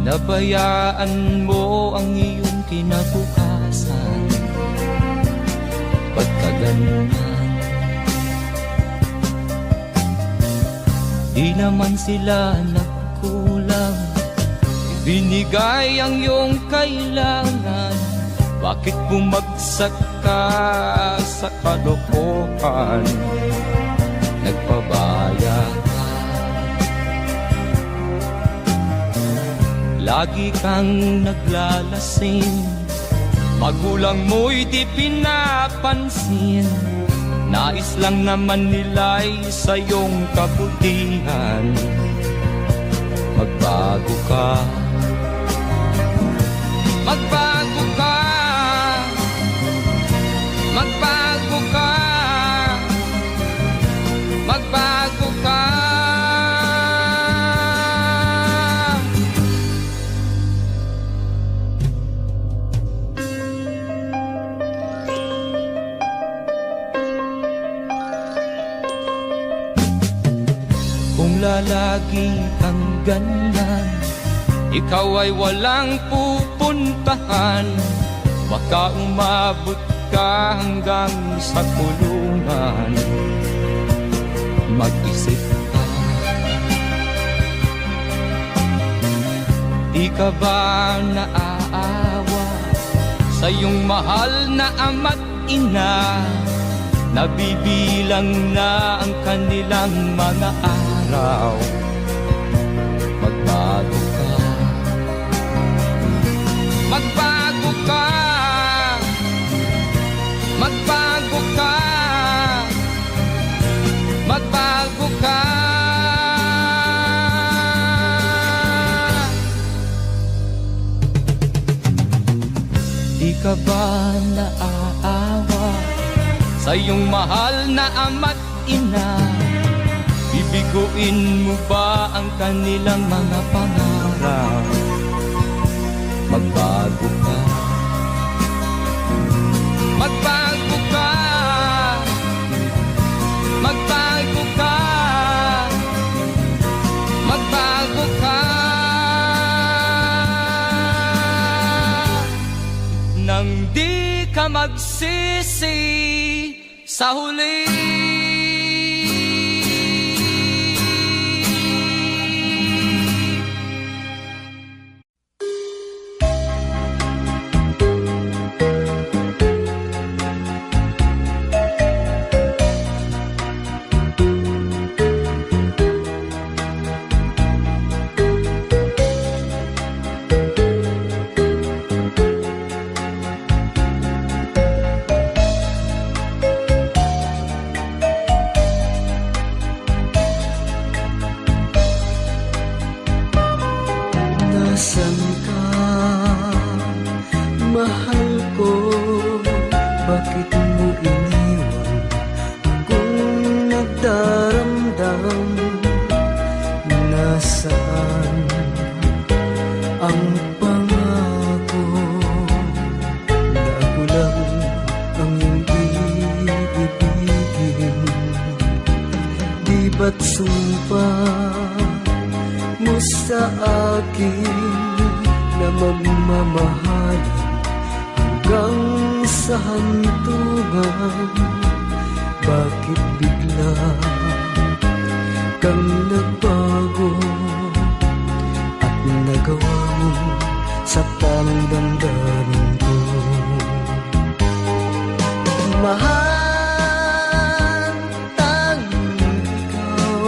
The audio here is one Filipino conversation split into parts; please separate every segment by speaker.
Speaker 1: Nabayaan mo ang iyong kinabukasan. Pagkaganyan, di naman sila nagkulang. Ibinigay ang iyong kailangan. Bakit bumagsak ka sa kalokohan? Nagpabaya ka, lagi kang naglalasing. Magulang mo'y di pinapansin. Nais lang naman nila'y sa iyong kabutihan. Magbago ka, magbago ka, magbago ka, magbago ka. Kung lalagi kang ganyan, ikaw ay walang pupuntahan. Baka umabot ka hanggang sa kulungan. Mag-isip ka, di ka ba naaawa sa iyong mahal na ama't ina? Nabibilang na ang kanilang mga araw. Magbago ka, magbago ka, magbago ka, magbago ka. Di ka ba naaawa sa iyong mahal na ama't ina? Bibiguin mo ba ang kanilang mga pangarap? Magbago ka, magbago ka, magbago ka, magbago ka. Nang di ka magsisi sa huli.
Speaker 2: Nasaan ka, mahal ko? Bakit mo iniwan akong nagdaramdam? Nasaan ang pangako na ako lang ang iyong iibigin? Di ba't sumpa mo sa akin na magmamahalan hanggang sa hantungan? Bakit bigla kang nagbago at nagawa mo saktan ang damdamin ko? Mahal, tanging ikaw,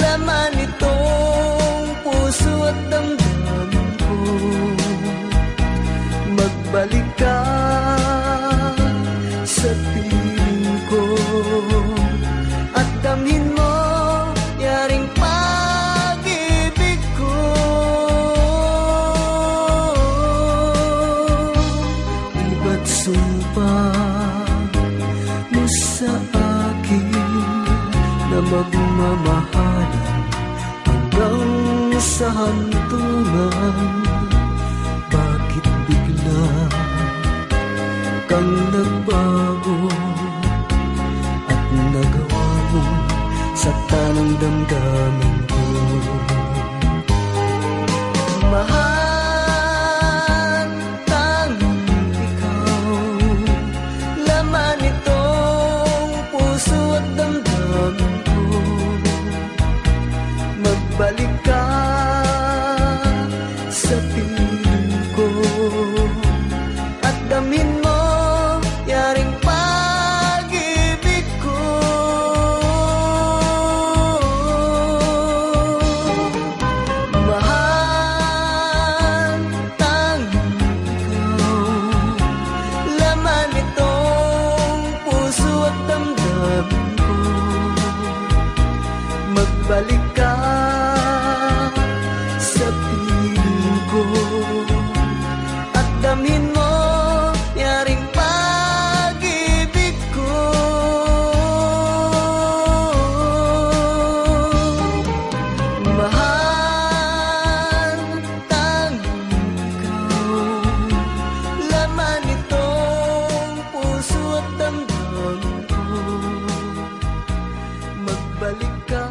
Speaker 2: laman itong puso at damdamin ko. Magbalik ka sa piling ko at damhin mo yaring pag-ibig ko. Di ba't sumpa mo sa akin na magmamahalan hanggang sa hantungan? Bakit bigla kang nagbago at nagawa mo saktan ang damdamin ko? damhin mo, yaring pag-ibig ko. Mahal, tanging ikaw, laman nitong puso at damdamin ko. Magbalik ka.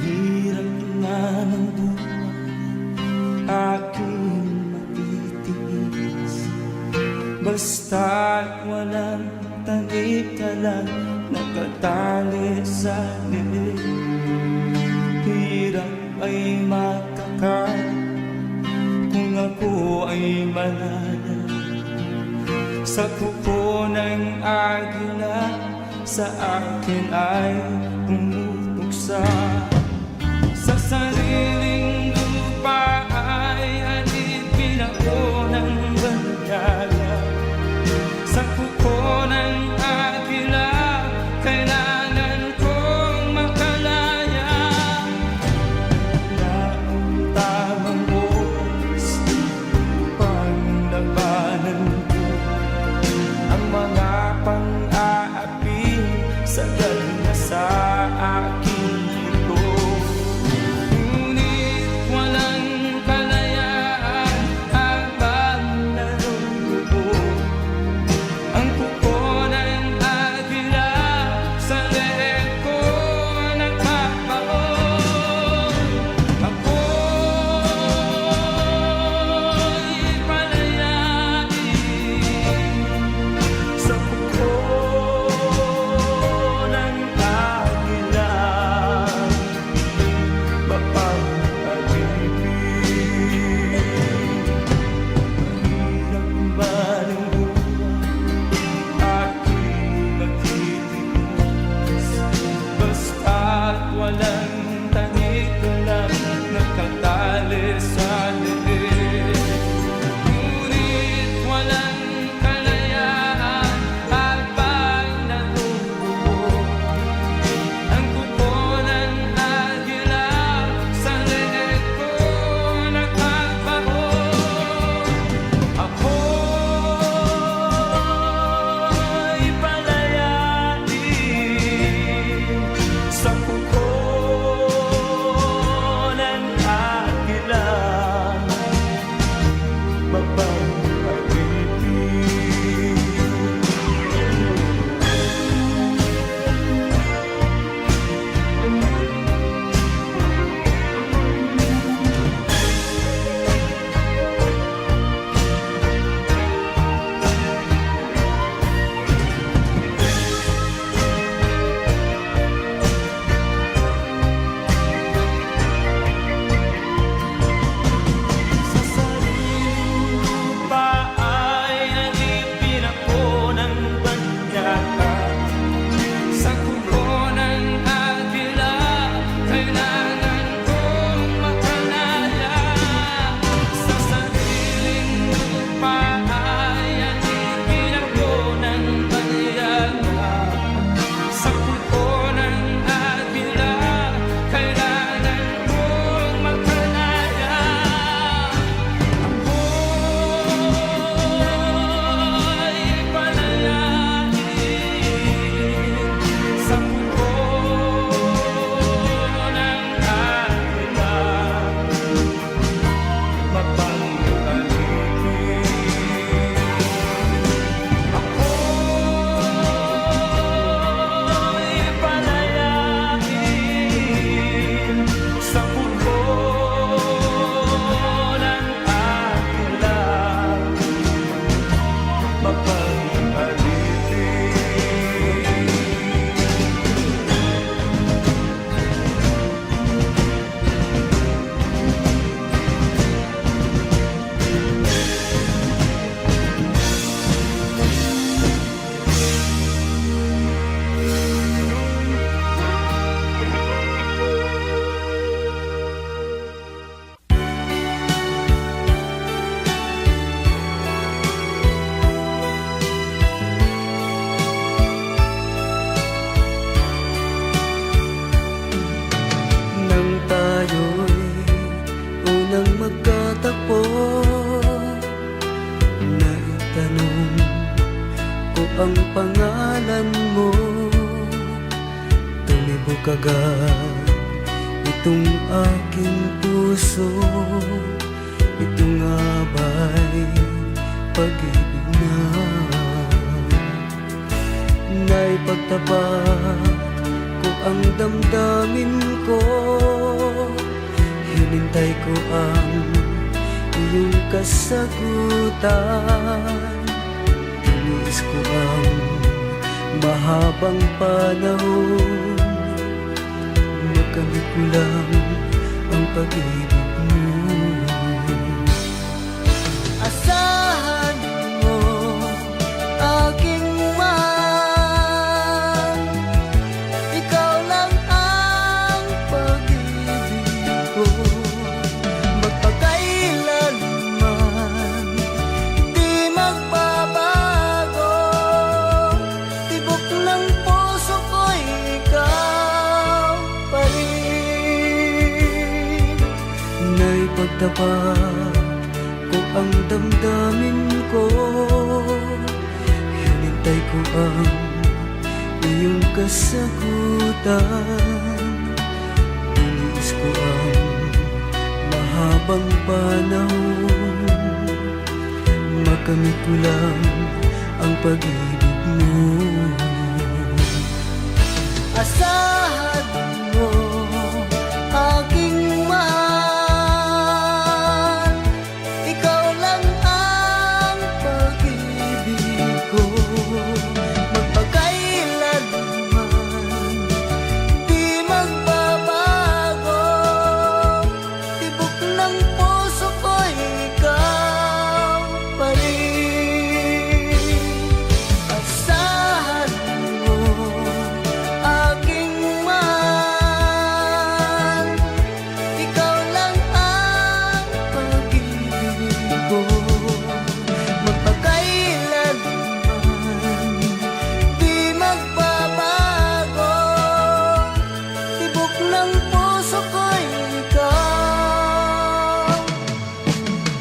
Speaker 3: Hirap na ng buhay aking matitiis, basta't walang tanik ka lang nakatali sa liig. Hirap ay makakain kung ako ay malaya sa kuko ng agila, sa akin ay pumutuksa. Sa sariling lupa ay alipin ako ng bandala. Sa kuko ng agila, kailangan kong makalaya. Na ang tamang oras upang labanan ko ang mga pang-aapi sa na sa aking ito.
Speaker 2: pangalan mo. Tumibok agad itong aking puso. Ito nga ba'y pag-ibig na naipagtapat ko ang damdamin ko? Hinintay ko ang iyong kasagutan. Tinis ko ang mahabang panahon. Makamit ko lang ang pag-ibig mo. Asahan mo aking mahal, ikaw lang ang pag-ibig ko. Magpakailanman di magbabago, tibok ng puso ko'y ikaw pa rin. Naipagtapat ko ang damdamin ko. Hinintay ko ang iyong kasagutan. Tinis ko ang mahabang panahon. Makamit ko lang ang pag-ibig mo. Asahan mo aking mahal, ikaw lang ang pag-ibig ko. Magpakailanman di magbabago, tibok ng puso ko'y ikaw pa rin. Asahan mo aking mahal, ikaw lang ang pag-ibig ko. Magpakailanman di magbabago, tibok ng puso ko'y ikaw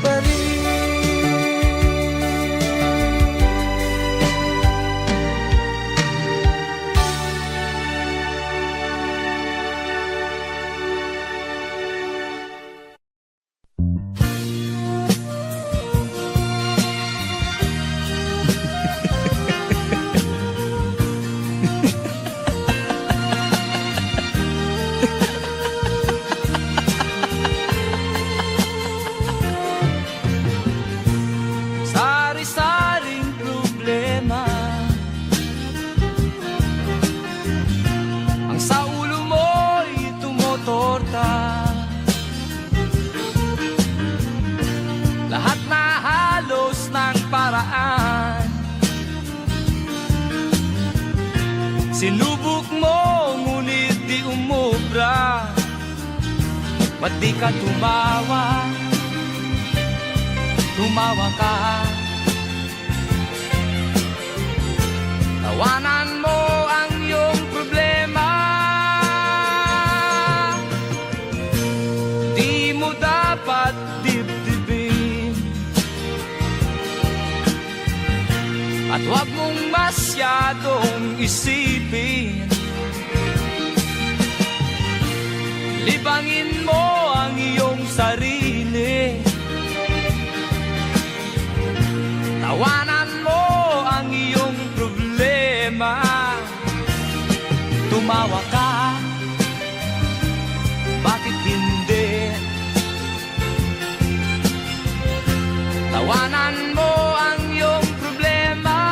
Speaker 2: pa rin.
Speaker 1: Sari-saring problema ang sa ulo mo'y tumotorta. Lahat na halos ng paraan sinubok mo, ngunit di umubra. Ba't di ka tumawa? Tumawa ka. Tawanan mo ang iyong problema. Di mo dapat dibdibin, at huwag mong masyadong isipin. Libangin mo ang iyong sarili. Tawanan mo ang iyong problema. Tumawa ka, bakit hindi? Tawanan mo ang iyong problema.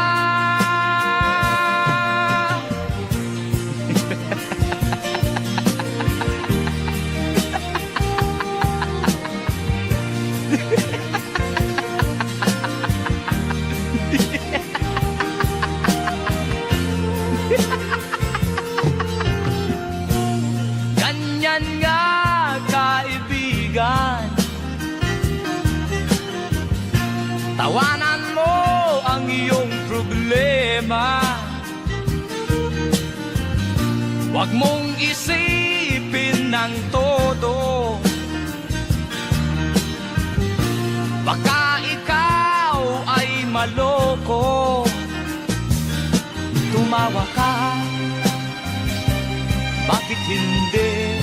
Speaker 1: Ganyan nga, kaibigan. Tawanan mo ang iyong problema. Huwag mong isipin ng todo. Baka ikaw ay maloko. Tumawa ka, bakit hindi?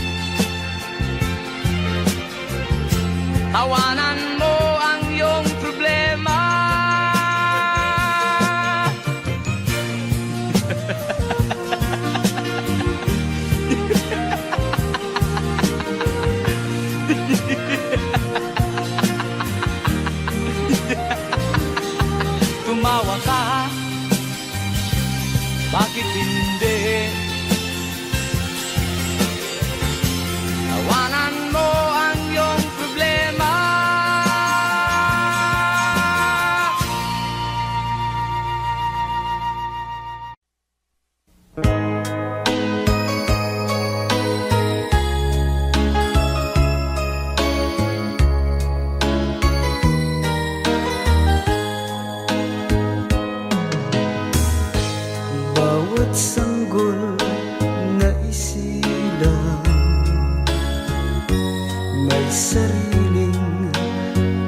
Speaker 1: Tawanan mo ang iyong problema. Tumawa ka, bakit hindi? Tawanan mo ang iyong problema.
Speaker 2: Bawat sanggol na isilang may sariling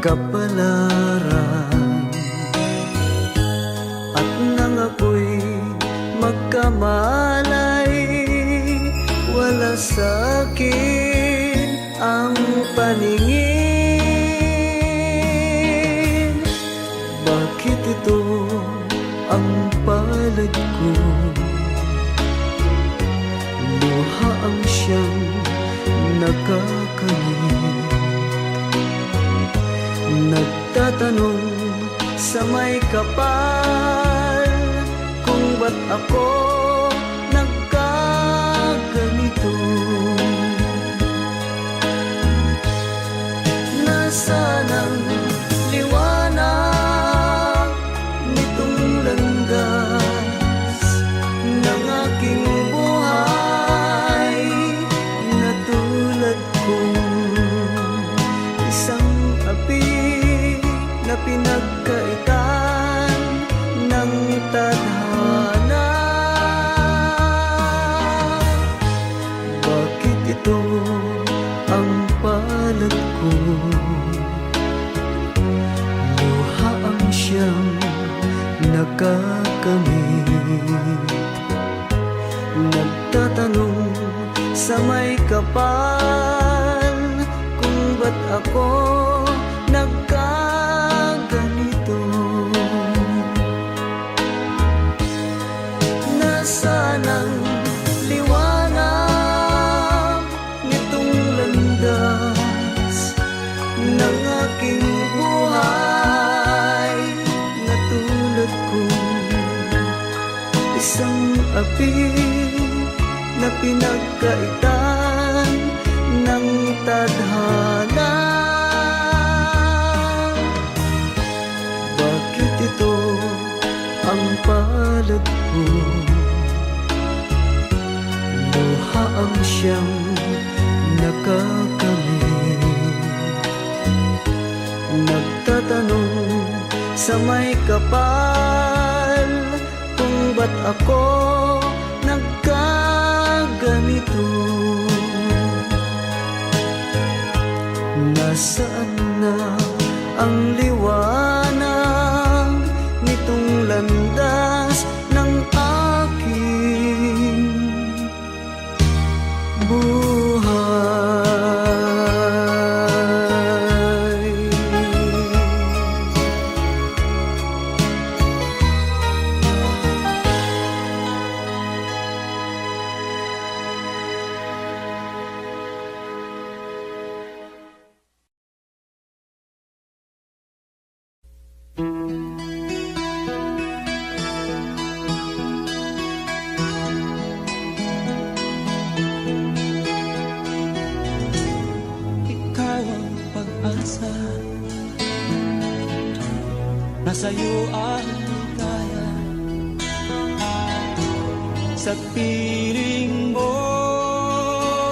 Speaker 2: kapalaran. At nang ako'y magkamalay, wala sa'kin ang paningin. Bakit ito ang palad ko? Luha ang siyang nakakamit. Nagtatanong sa may kapal kung ba't ako nagkaganito. Nasaan ang liwanag nitong landas ng aking buhay, na tulad kong isang api na pinagkaitan ng tadhana. Bakit ito ang palad ko? Luha ang siyang nakakamit. Nagtatanong sa may kapal kung ba't ako nagkaganito. Nasaan ang liwanag nitong landas ng aking buhay, na tulad kong isang api na pinagkaitan ng tadhana. Bakit ito ang palad ko? Luha ang siyang nakakamit. Nagtatanong sa may kapal kung ba't ako nagkaganito. Nasaan na ang liwanag nitong landas ng aking buhay?
Speaker 3: Ikaw ang pag-asa, nasa'yo ang ligaya. Sa piling mo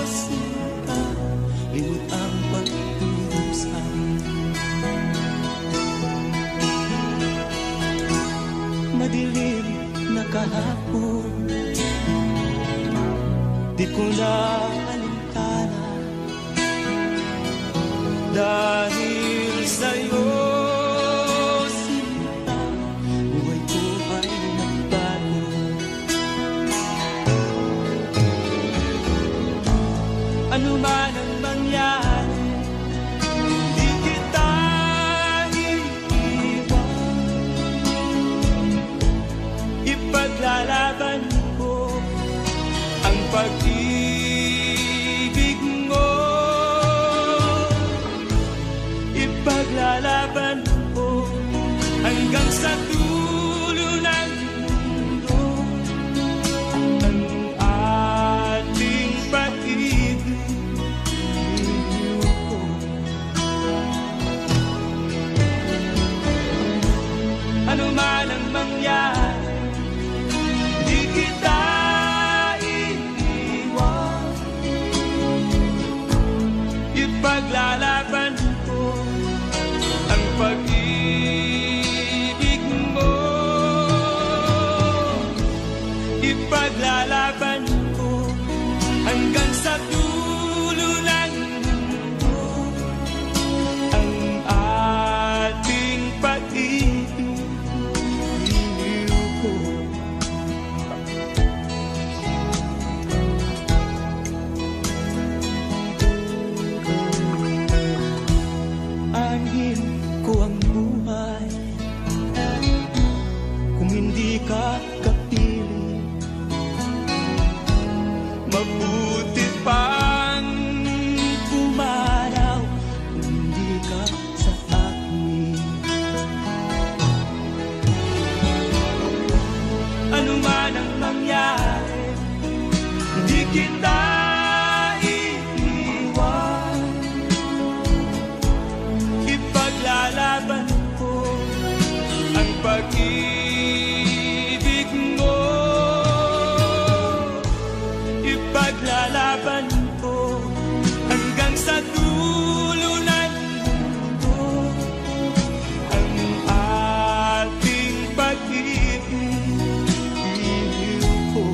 Speaker 3: sika, limot ang pagdudusa. Madilim na kahapon, di ko na alintana. Dahil sa'yo, sinta, buhay ko ay nagbago. Ipaglalaban ko hanggang sa dulo ng mundo ang ating pag-ibig. Iniw ko anhin ko ang buhay kung hindi ka kapiling. Mabuti pang pumanaw kung hindi ka sa akin. Ano man ang mangyari, hindi kita iiwan. Ipaglalaban ko ang pag-ibig mo. Ipaglalaban ko hanggang sa dulo ng mundo ang ating pag-ibig. Iniw ko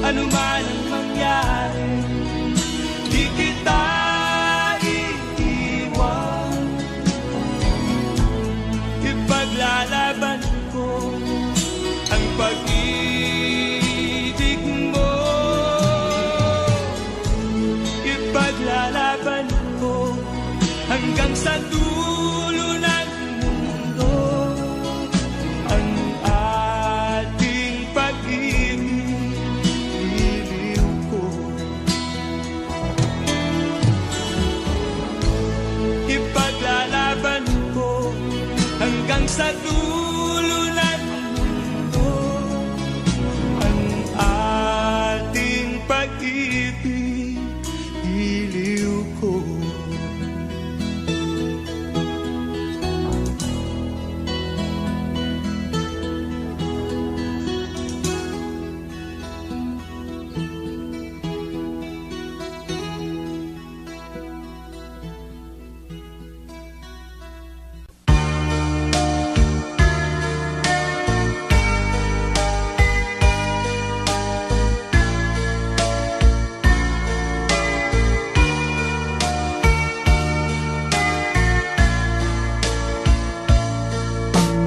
Speaker 3: ano man ang mangyari, di kita iiwan. Ipaglalaban ko ang pag-ibig mo. Ipaglalaban ko hanggang sa dulo ng mundo ang ating pag-ibig. Iniw ko ipaglalaban ko hanggang sa dulo ng mundo ang ating pag-ibig. Iliw ko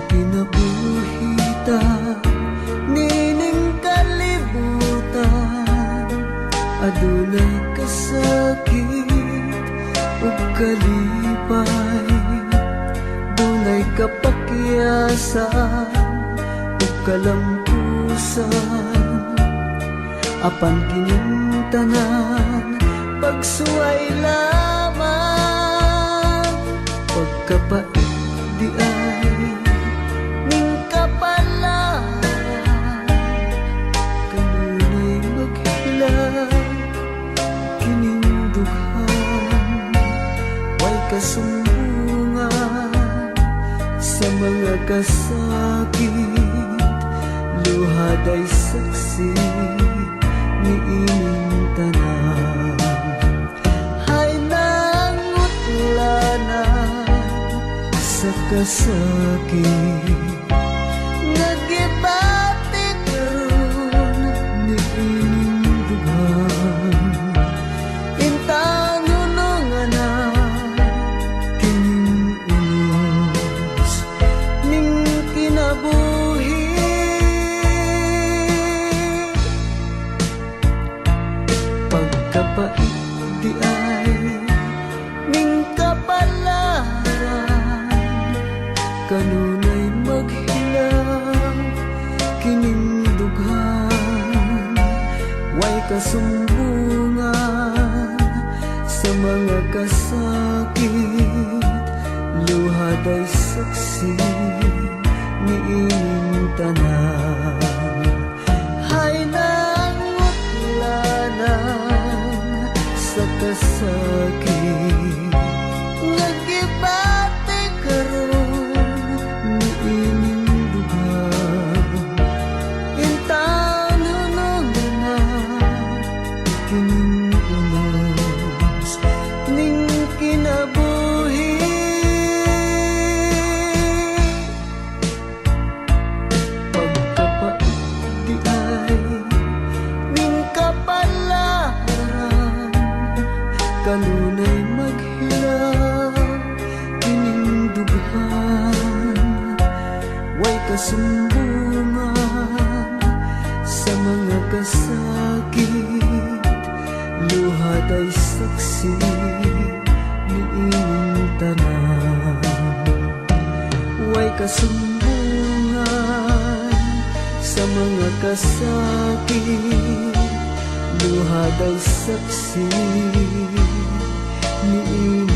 Speaker 2: kinabuhita nining kalibutan, adunay kasakit ug kalipay, dunay kapakyasan ug kalampusan. Apan kining tanan pagsuway lamang, pagkapait di ay ning kapalaran, kanunay maghilay kining dughan. Way kasumbungan sa mga kasakit, luhaday saksi ni ining tanan. Hay nangutlanan sa kasakit, nagibati karon ni ining dughan. Intang nunungan na kining unos ning kinabuhi. Pagkapait di ay ning kapalaran, kanunay maghilang kining dughan. Way kasumbungan sa mga kasakit, luhaday saksi ni ining tanan. Hay nangutlanan sa kasakit, nagibati karon ni ining dughan. Intang nunungan na kining unos ning kinabuhi. kasumbungan sa mga kasakit, luhat ay saksi ni inyong tanan. Way kasumbungan sa mga kasakit, luhat ay saksi ni inyong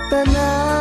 Speaker 2: tanan.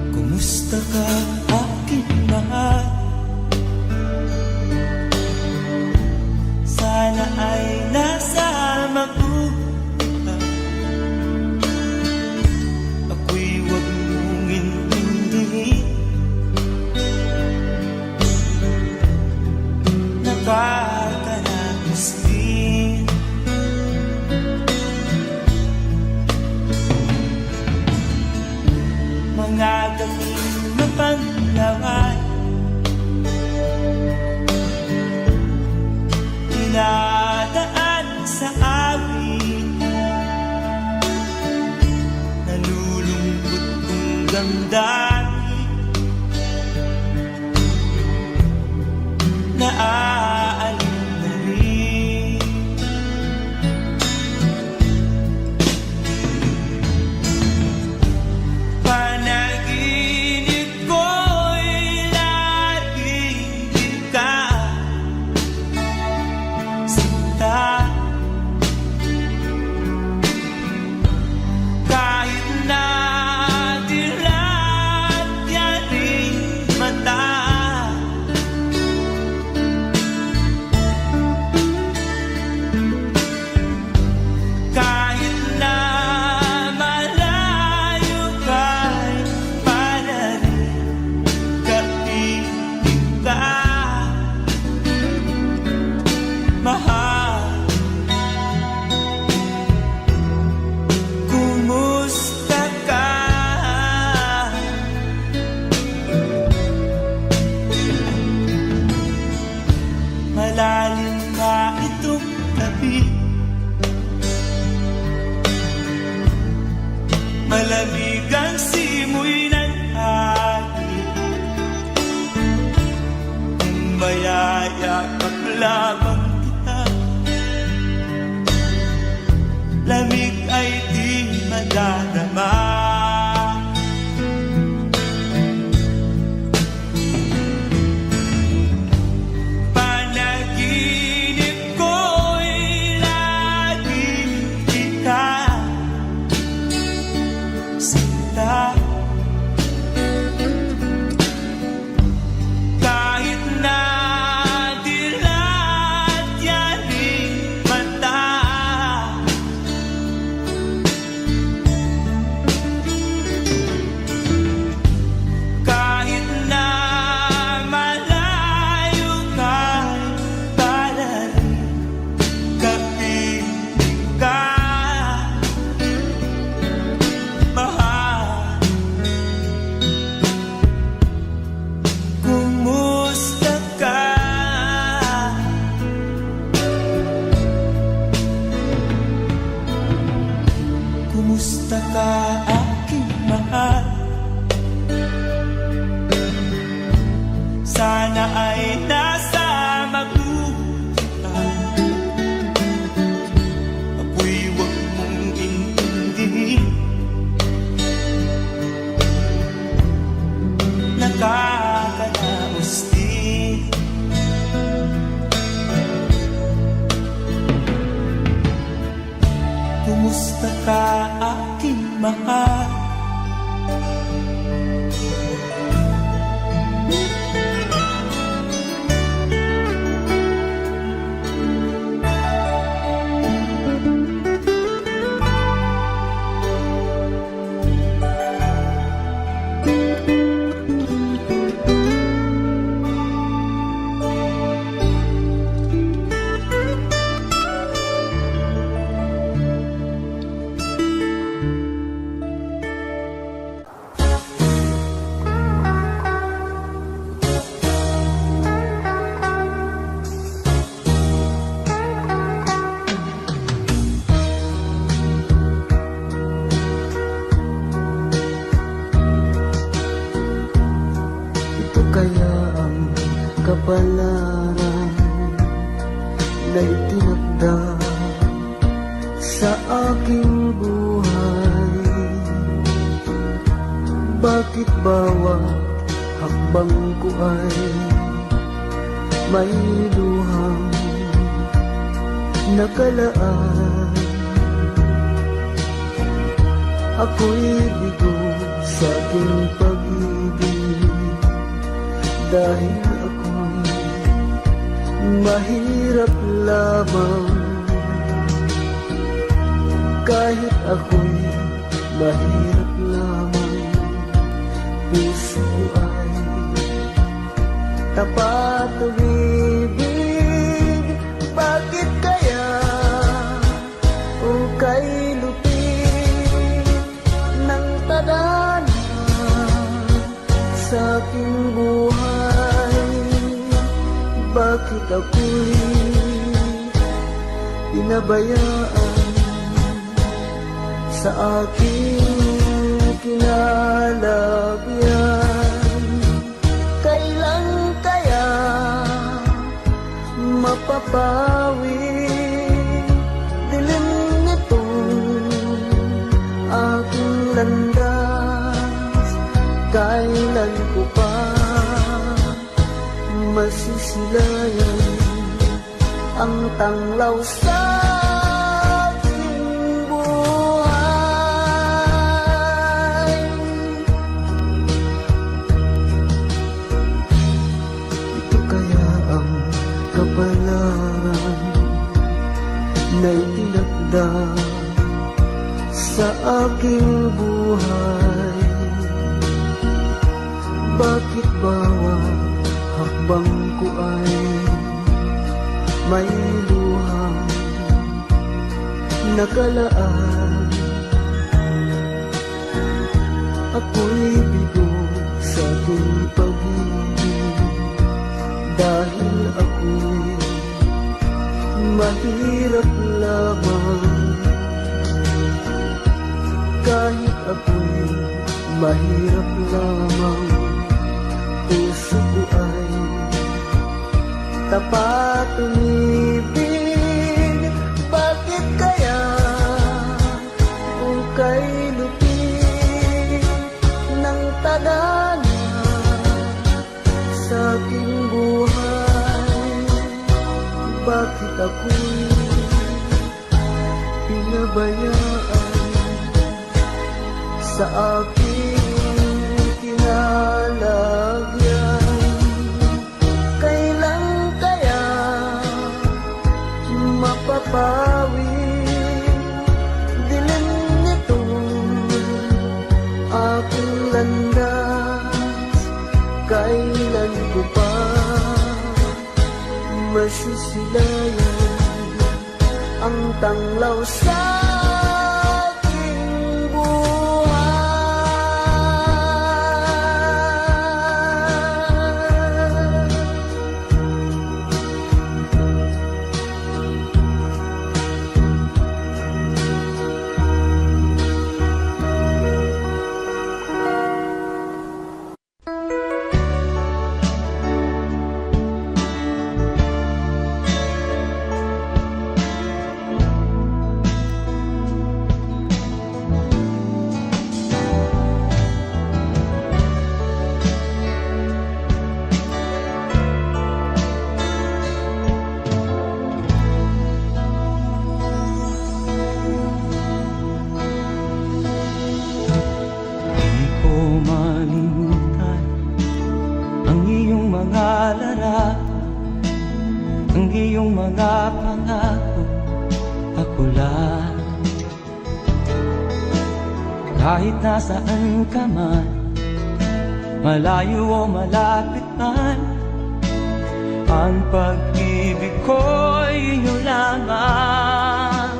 Speaker 3: Kumusta ka, aking mahal? Sana ay nasa mabuti ka. Ako'y huwag mong intindihin. Nakakaraos din. Mga daming na panlaway, dinadaan sa awit, nalulungkot kong damdamin, naaalala na rin. Panaginip ko'y laging ikaw, sinta. Kahit na dilat yaring mata, kahit na malayo ka'y panarin, kapiling ka, mahal. Kumusta ka? Malalim na itong gabi, malamig ang simoy ng hangin, kung mayayakap lamang kita, lamig ay di madarama. Panaginip ko'y laging ikaw, sinta. Kahit na dilat yaring mata, kahit na malayo ka'y panarin, kapiling ka, mahal. Kumusta ka? Kumusta ka, aking mahal? Sana ay nasa mabuti ka. Ako'y huwag mong intindihin. Nakakaraos din. Kumusta ka, aking mahal?
Speaker 2: kaya ang kapalaran na itinakda sa aking buhay? Bakit bawat hakbang ko ay may luhang nakalaan? Ako'y bigo sa aking pag-ibig dahil ako'y mahirap lamang. Kahit ako'y mahirap lamang, puso ko ay tapat umibig. Bakit kaya o kay lupit ng tadhana sa aking buhay? Bakit ako'y pinabayaan sa aking kinalagyan? Kailan kaya mapapawi dilim nitong aking landas? Kailan ko pa masisilayan ang tanglaw sa aking buhay? Ito kaya ang kapalaran na itinakda sa aking buhay? Bakit bawat hakbang ko ay may luhang nakalaan? Ako'y bigo sa aking pag-ibig dahil ako'y mahirap lamang. Kahit ako'y mahirap lamang, puso ko ay tapat umibig. Bakit kaya kung kay lupit ng tadhana sa aking buhay? Bakit ako'y pinabayaan sa aking kinalagyan? Kailan kaya mapapawi dilim nitong aking landas? Kailan ko pa masisilayan ang tanglaw sa aking buhay?
Speaker 3: Ang iyong mga pangako, ako lang. Kahit nasaan ka man, malayo o malapit man, ang pag-ibig ko'y iyo lamang.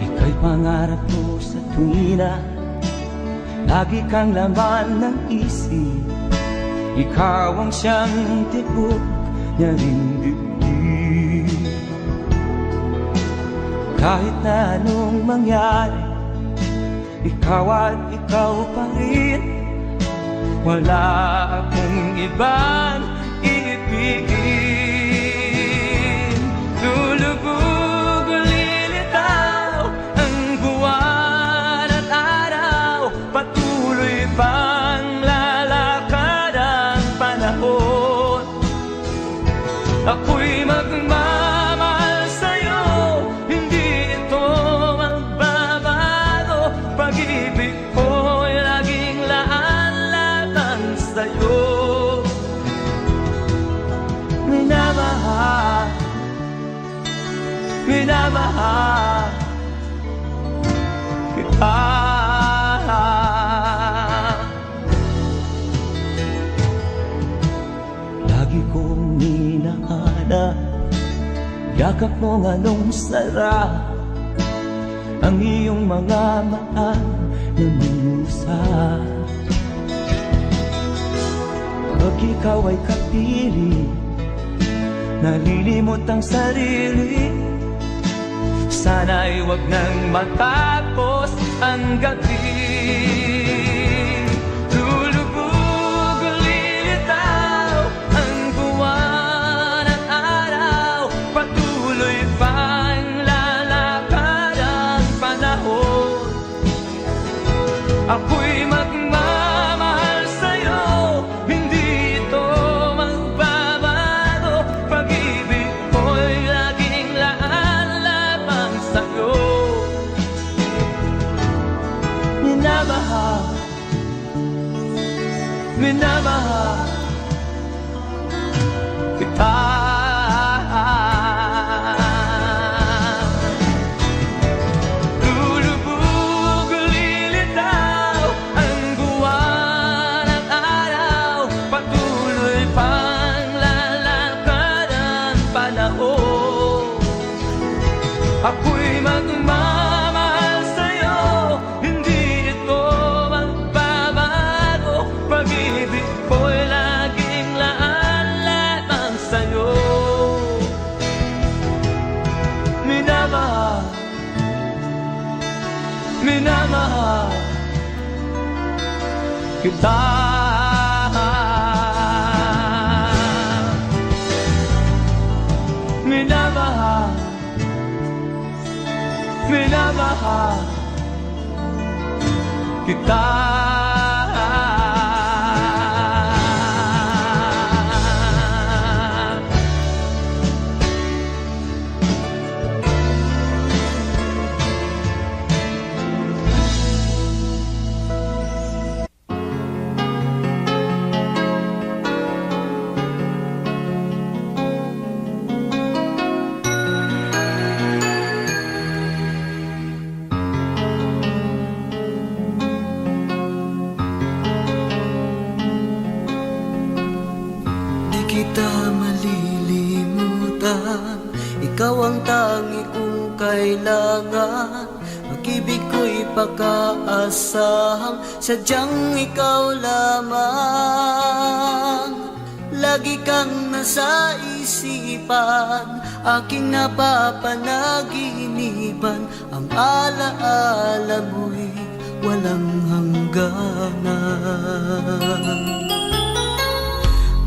Speaker 3: Ika'y pangarap ko sa tuwina, lagi kang laman ng isip. Ikaw ang siyang tibok niya ring dibdib. Kahit na anong mangyari, ikaw at ikaw pa rin.
Speaker 1: wala akong ibang iibigin. Lulubog o lilitaw ang buwan at araw, patuloy pang lalakad ang panahon. Ako'y magmamahal sa'yo, hindi ito magbabago. Pag-ibig ko'y laging laan-laan sa'yo. Minamahal, minamahal kita.
Speaker 3: Lagi kong minahanap yakap mong anong sarap, ang iyong mga maan na musa. Pag ikaw ay kapili, nalilimot ang sarili.
Speaker 1: Sana'y wag nang matapos ang gabi. Lulubog o lilitaw ang buwan at araw, patuloy pang lalakad ang panahon. Ako'y magmamahal sa'yo, hindi ito magbabago. Pag-ibig ko'y laging laan-lamang sa'yo. Minamahal, minamahal kita. Lulubog o lilitaw ang buwan at araw, patuloy pang lalakad ang panahon. Ako'y magmamahal sa'yo, hindi ito magbabago. Pag-ibig ko'y laging laan-lamang sa'yo. Minamahal, minamahal kita. Minamahal, minamahal kita.
Speaker 2: Di kita malilimutan, ikaw ang tangi kong kailangan. Pag-ibig ko'y pagkaasahang sadyang ikaw lamang. Lagi kang nasa isipan, aking napapanaginipan. Ang alaala mo'y walang hangganan.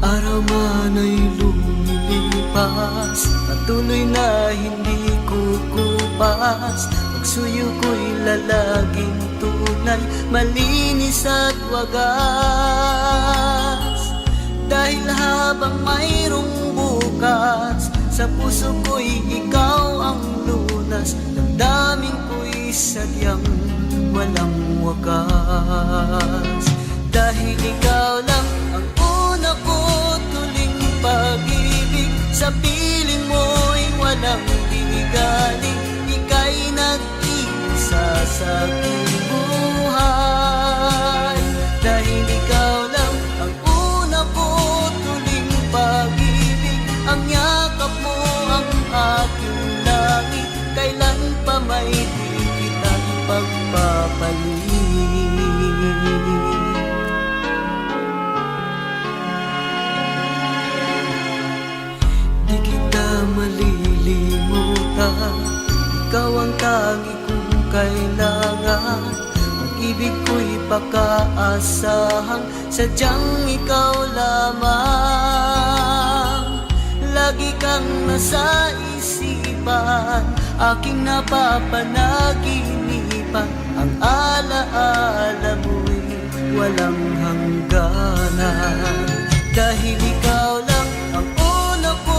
Speaker 2: Araw man ay lumilipas, patuloy na hindi kukupas. Pagsuyo ko'y lalaging tunay, malinis at wagas. Dahil habang mayroong bukas, sa puso ko'y ikaw ang lunas. Damdamin ko'y sadyang walang wakas. Dahil ikaw lang ang una ko tuling pag-ibig, sa piling mo'y walang dinigaling. Ika'y nag-iisa sa aking buhay. Dahil ikaw lang ang una ko tuling pag-ibig, ang yakap mo ang aking langit. Kailan pa may di kita ipagpapalit. Di kita malilimutan, ikaw ang tangi kong kailangan. Pag-ibig ko'y pagkakaasahang sadyang ikaw lamang. Lagi kang nasa isipan, aking napapanaginipan. Ang alaala mo'y walang hangganan. Dahil ikaw lang ang una ko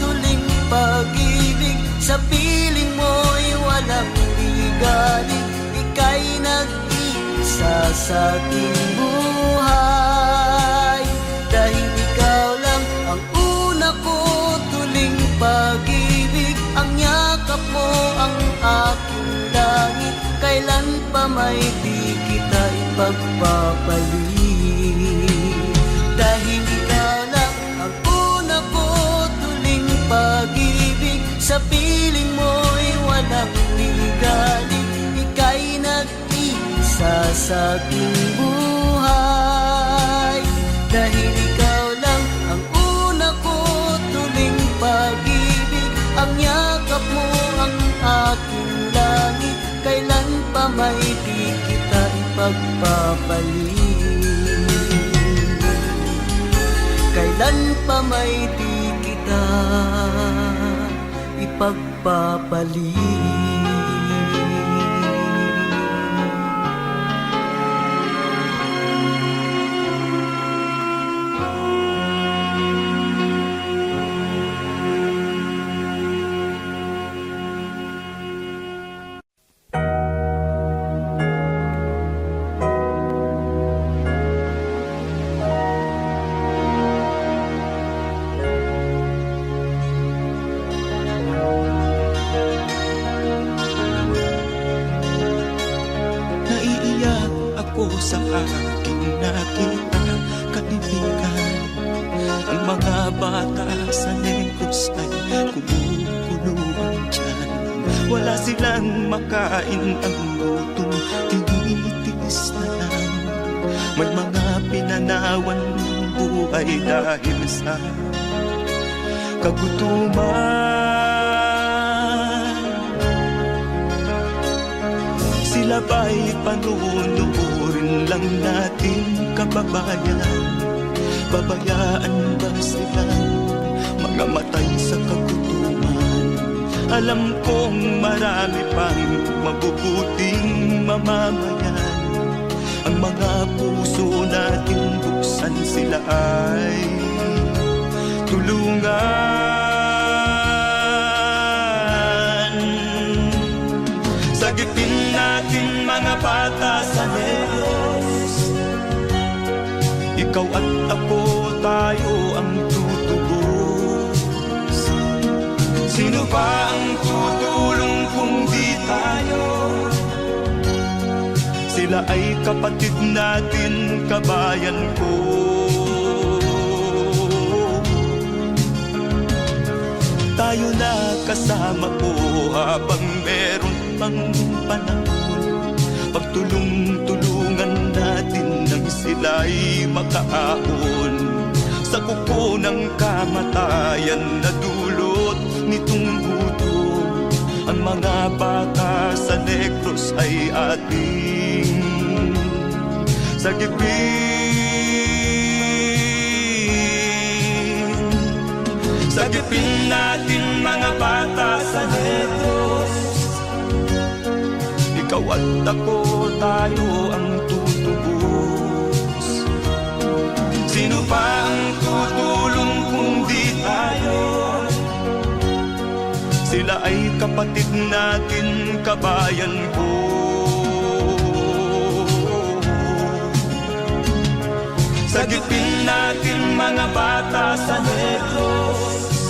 Speaker 2: tuling pag-ibig, sa piling mo'y walang ligalig. Ika'y nag-iisa sa aking buhay. Dahil ikaw lang ang una ko tuling pag-ibig, ang yakap mo ang aking langit. Kailan pa may di kita ipagpapalit. Dahil ikaw lang ang una ko tuling pag-ibig, sa piling mo'y walang ligalig. Ika'y nag-iisa sa aking buhay. Dahil ikaw lang ang una ko tuling pag-ibig, ang yakap mo ang aking langit. Kailan pa may di kita ipagpapalit. Kailan pa may di kita ipagpapalit.
Speaker 3: Naiiyak ako sa aking nakita, kaibigan. Ang mga bata sa Negros ay kumukulungan dyan. Wala silang makain, ang gutom tinitiis na lang. May mga pinanawan ng buhay dahil sa kagutuman. Sila ba'y panunurin lang natin, kababayan? Babayaan ba silang mga matay sa kagutuman? Alam kong marami pang mabubuting mamamayan. Ang mga puso natin buksan, sila ay tulungan. Sagipin natin mga bata sa Negros. Ikaw at ako, tayo ang tutubos. Sino ba ang tutulong kung di tayo? Sila ay kapatid natin, kabayan ko. Tayo na kasama ko habang meron pang panahon. Pagtulong-tulungan natin nang sila'y makaahon sa kuko ng kamatayan na dulot nitong gutom. Ang mga bata sa Negros ay ating sagipin. Sagipin natin mga bata sa Negros. Ikaw at ako, tayo ang tutubos. Sino pa ang tutulong kung di tayo? Sila ay kapatid natin, kabayan ko. Sagipin natin mga bata sa Negros.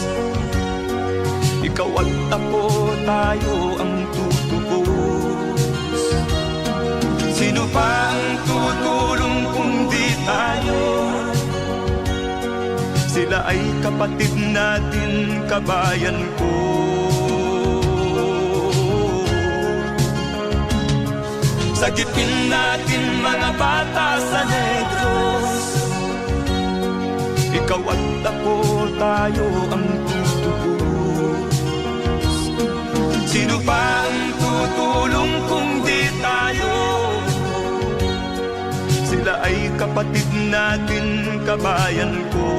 Speaker 3: Ikaw at ako, tayo ang tutubos. Sino pa ang tutulong kung di tayo? Sila ay kapatid natin, kabayan ko. Sagipin natin mga bata sa Negros. Ikaw at ako, tayo ang tutubos. Sino pa ang tutulong kung di tayo? sila ay kapatid natin, kabayan ko.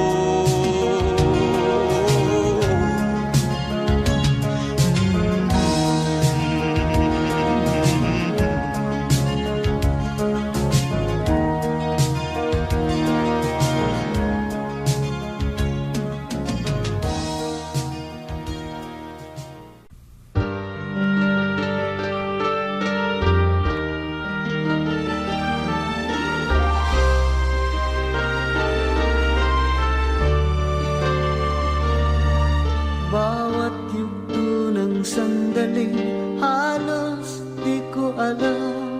Speaker 2: Bawat yugto ng sandaling halos di ko alam,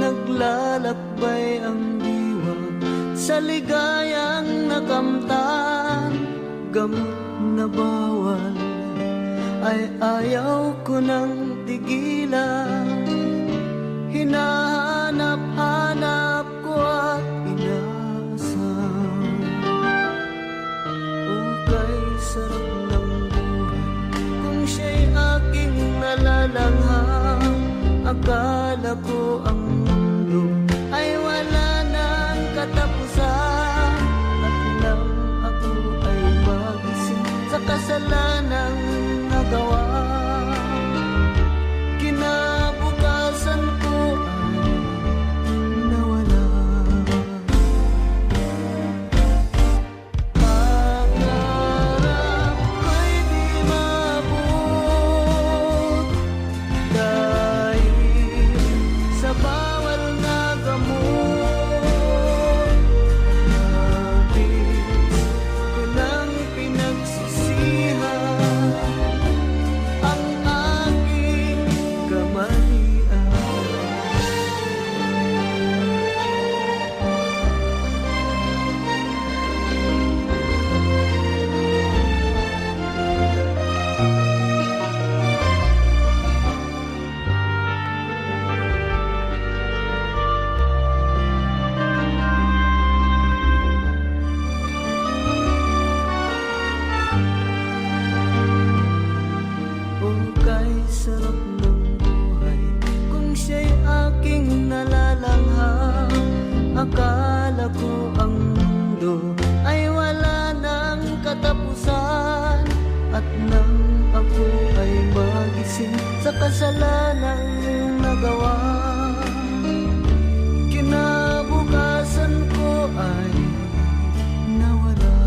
Speaker 2: naglalakbay ang diwa sa ligayang nakamtan. Gamot na bawal ay ayaw ko nang tigilan, hinahanap-hanap ko at inasam. Ukay sarap ng kung siya'y aking nalalangham. Akala ko ang mundo ay wala nang katapusan, at nang ako ay magising sa kasalanang nagawa, kinabukasan ko ay nawala. Pangarap ko'y di maabot dahil sa bawal na gamot. Nabis ko nang pinagsisihan ang aking kamalian. Ukay sarap ng buhay kung siya'y aking nalalangham. Akala ko ang mundo ay wala nang katapusan, at nang ako ay magising sa kasalanang nagawa, kinabukasan ko ay nawala.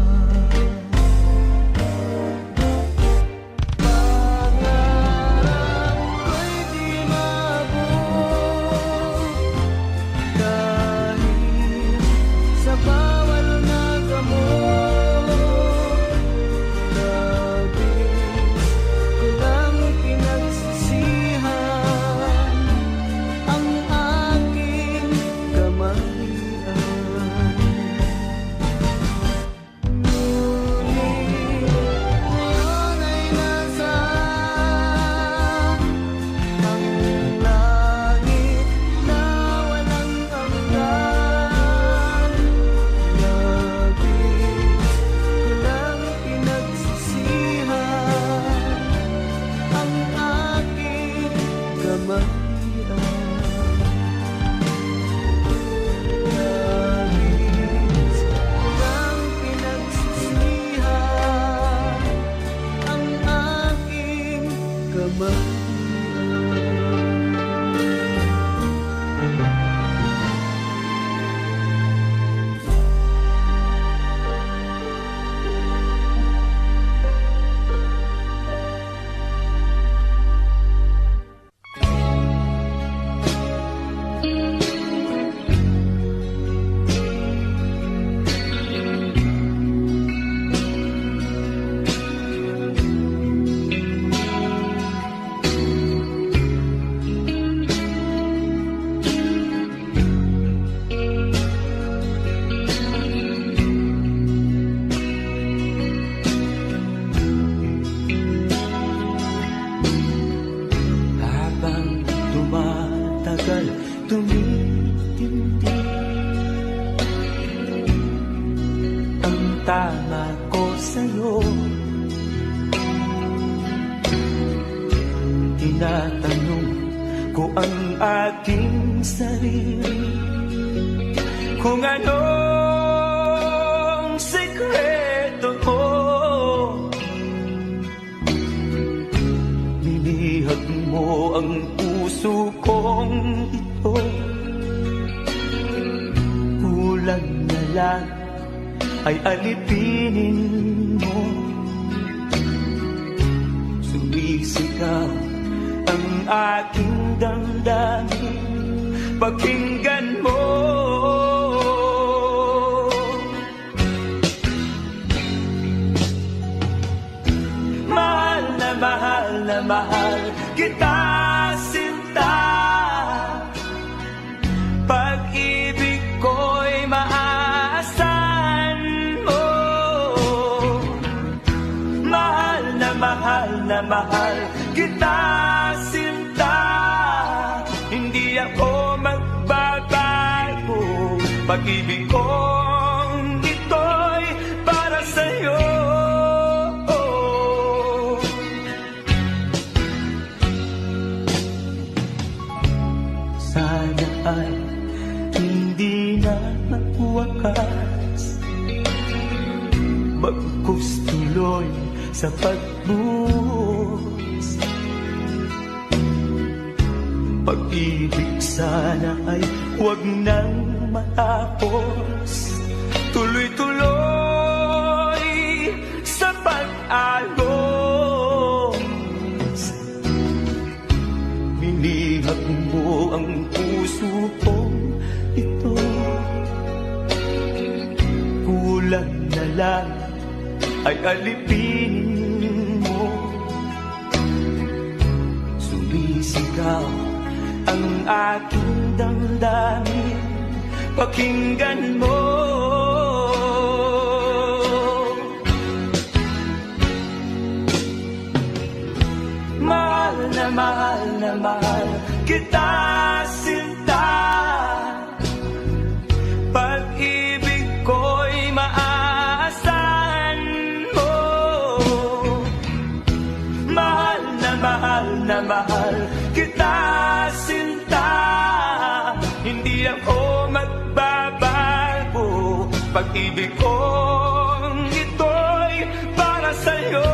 Speaker 2: Pangarap ko'y di maabot dahil sa bawal na gamot. Nabis ko lang pinagsisihan ang aking kamalian. Ngunit ngayon ay nasaan ang langit na walang hanggan. Nabis ko lang pinagsisihan ang aking kamalian. Nabis ko lang pinagsisihan ang aking kamalian. Habang tumatagal, tumitindi ang tama ko sa'yo. Tinatanong ko ang aking sarili
Speaker 3: kung anong sekreto mo. Nilihag mo ang puso kong ito. Kulang na lang ay alipinin mo. Sumisigaw ang aking damdamin, pakinggan mo. Mahal na mahal na mahal kita, sinta. Pag-ibig ko'y maaasahan mo. Mahal na mahal na mahal kita, sinta. Hindi ako magbabago. Pag-ibig kong ito'y para sa'yo. Sana ay hindi na magwakas, bagkus tuloy sa pagbuhos. Pag-ibig sana ay huwag nang matapos, tuloy-tuloy sa pag-agos. Minihag mo ang puso kong ito. Kulang na lang ay alipinin mo. Sumisigaw ang aking damdamin, pakinggan mo. Mahal na mahal na mahal kita, sinta. Pag-ibig ko'y maaasahan mo. Mahal na mahal kita, sinta. Hindi ako magbabago. Pag-ibig kong ito'y para sa'yo.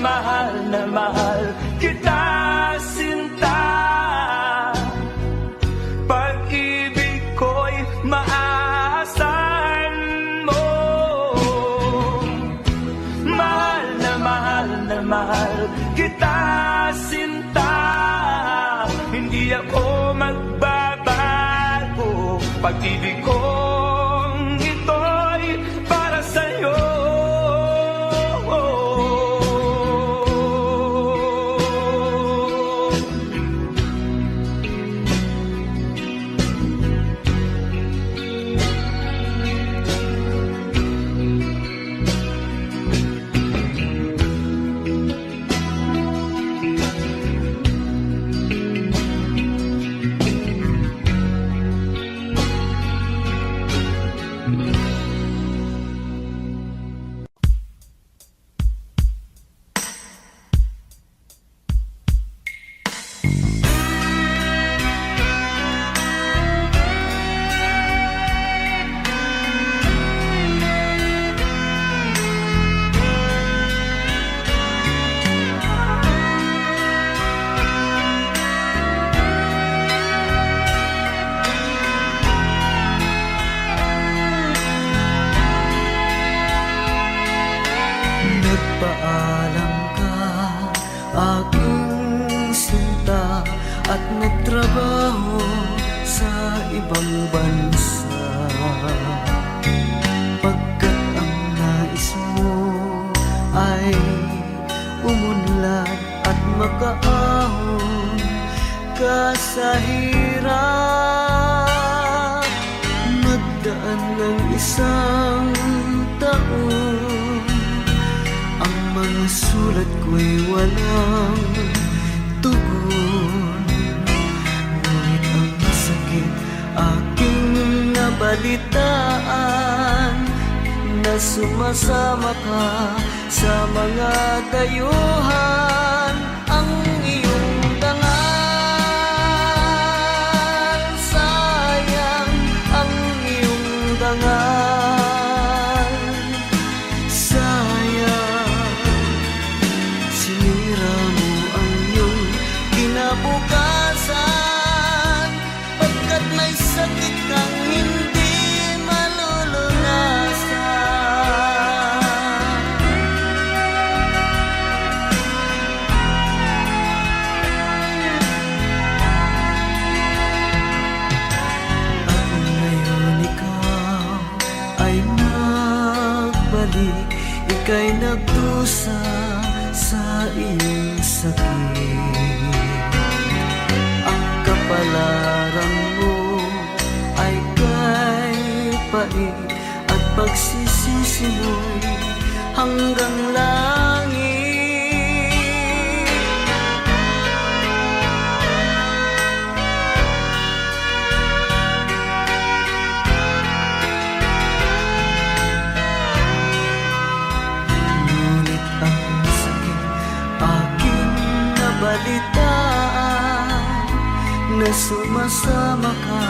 Speaker 3: Mahal na mahal kita, sinta. Pag-ibig ko'y maaasahan mo. Mahal na mahal kita, sinta. Hindi ako magbabago. Pag-ibig kong ito'y para sa'yo.
Speaker 2: Nagpaalam ka, aking sinta, at nagtrabaho sa ibang bansa. Pagkat ang nais mo ay umunlad at makaahon ka sa hirap. Magdaan ng isang taon, ang mga sulat ko'y walang tugon. Ngunit ang sakit aking nabalitaan, na sumasama ka sa mga dayuhan. lupain at pagsisisi mo'y hanggang langit. Ngunit ang sakit aking nabalitaan na sumasama ka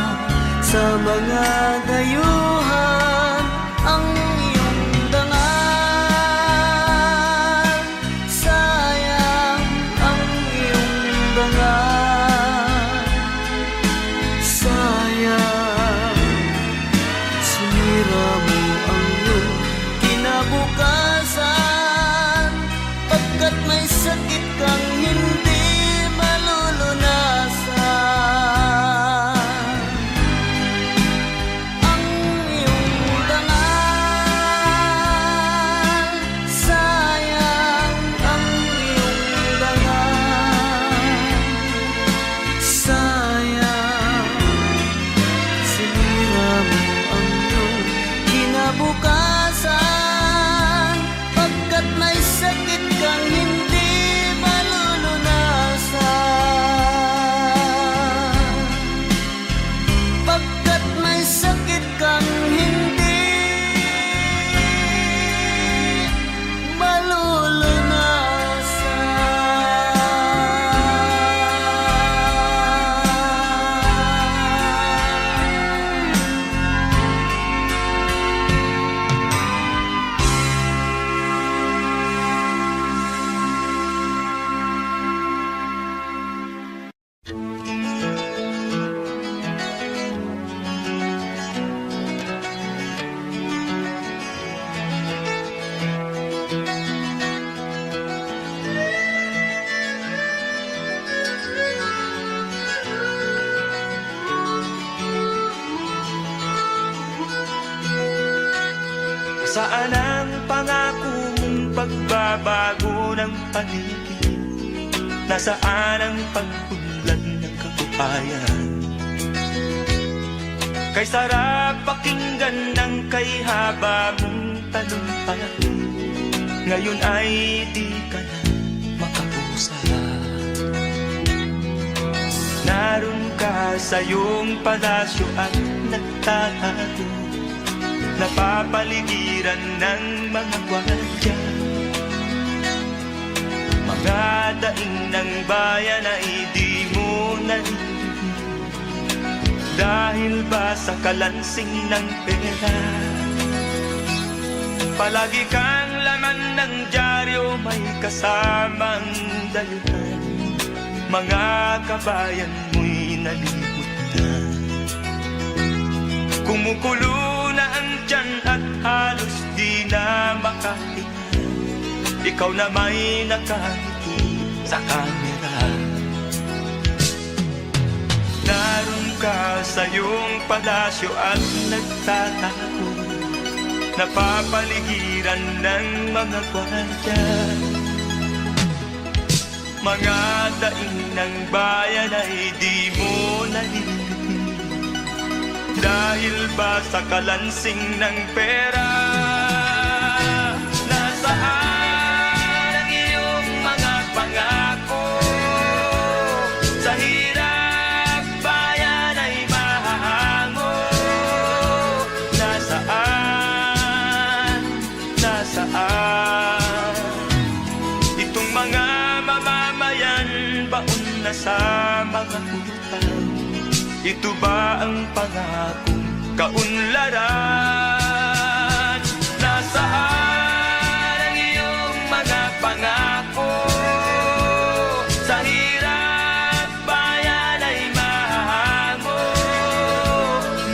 Speaker 2: sa mga dayuhan. Ang iyong dangal, sayang ang iyong dangal, sayang sinira mo ang iyong kinabukasan, pagkat may sakit kang hindi malulunasan. Ang iyong dangal, sayang ang iyong dangal, sayang sinira mo ang iyong kinabukasan, pagkat may sakit kang hindi malulunasan, pagkat may sakit kang hindi
Speaker 3: Saan ang pangako mong pagbabago ng paligid? Nasaan ang pag-unlad ng kabuhayan? Kay sarap pakinggan ng kay haba mong talumpay, ngayon ay di ka na makapusa. Naroon ka sa iyong palasyo at nagtatago, napapaligiran ng mga gwardiya. Mga daing ng bayan ay di mo narinig, dahil ba sa kalansing ng pera? Palagi kang laman ng dyaryo, may kasamang dayuhan. Mga kabayan mo'y nalimot na, kumukulo na ang tiyan at halos di na makahinga. Ikaw na may nakangiti sa kamera. Naroon ka sa iyong palasyo at nagtatago, napapaligiran ng mga gwardiya. Mga daing ng bayan ay di mo narinig, dahil ba sa kalansing ng pera? Nasaan ang iyong mga pangako? Sa hirap bayan ay mahahango. Nasaan, nasaan itong mga mamamayan, baon na sa mga utang? Ito ba ang pangakong kaunlaran? Nasaan ang iyong mga pangako? Sa hirap bayan ay mahango.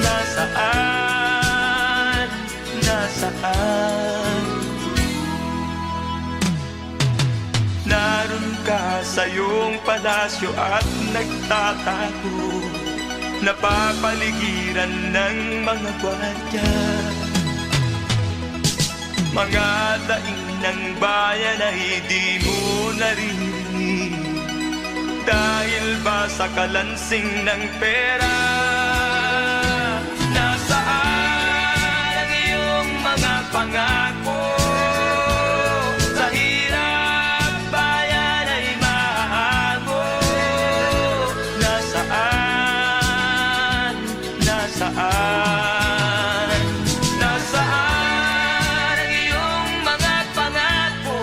Speaker 3: Nasaan, nasaan? Naroon ka sa iyong palasyo at nagtatago, napapaligiran ng mga gwardiya. Mga daing ng bayan ay di mo narinig, dahil ba sa kalansing ng pera? Nasaan pangako. Sa hirap bayan ay mahago. Nasaan, nasaan, nasaan ang iyong mga pangako?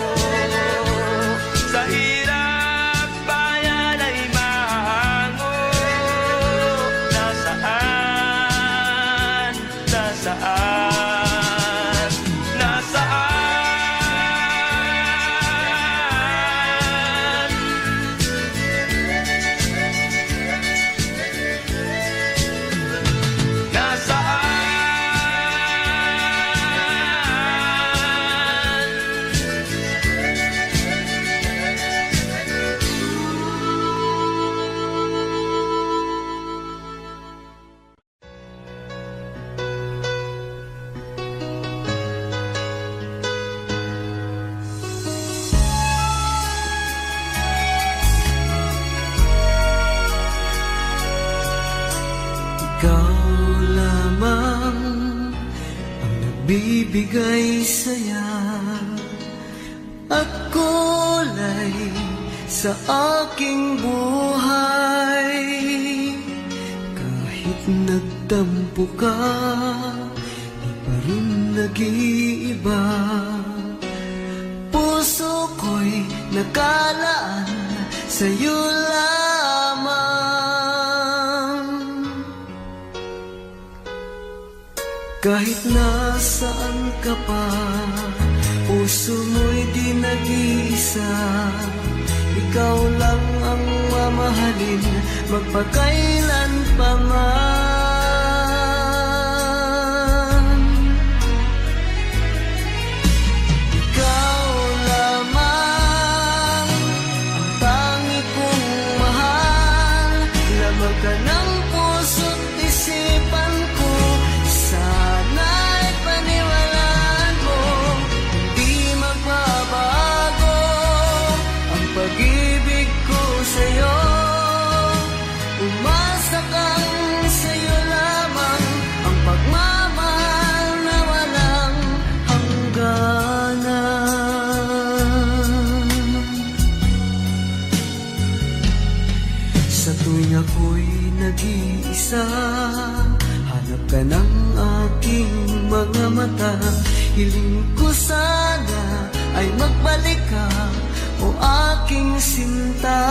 Speaker 3: Sa hirap bayan ay mahago. Nasaan, nasaan, nasaan? Nasaan?
Speaker 2: Ikaw lamang ang nagbibigay saya at kulay sa aking buhay. Kahit nagtampo ka, di pa rin nag-iiba. Puso ko'y nakalaan sa'yo lamang. Kahit nasaan ka pa, puso mo'y di nag-iisa. Ikaw lang ang mamahalin, magpakailan pa man. Ikaw lamang ang tangi kong mahal. Lamang ka ng puso't isipan ko. Sana'y paniwalaan mo, hindi magbabago ang pag-ibig ko sa'yo. Umasa kang sa'yo lamang ang pagmamahal na walang hangganan. Sa tuwing ako'y nag-iisa, hanap ka ng aking mga mata. Hiling ko sana ay magbalik ka, o aking sinta.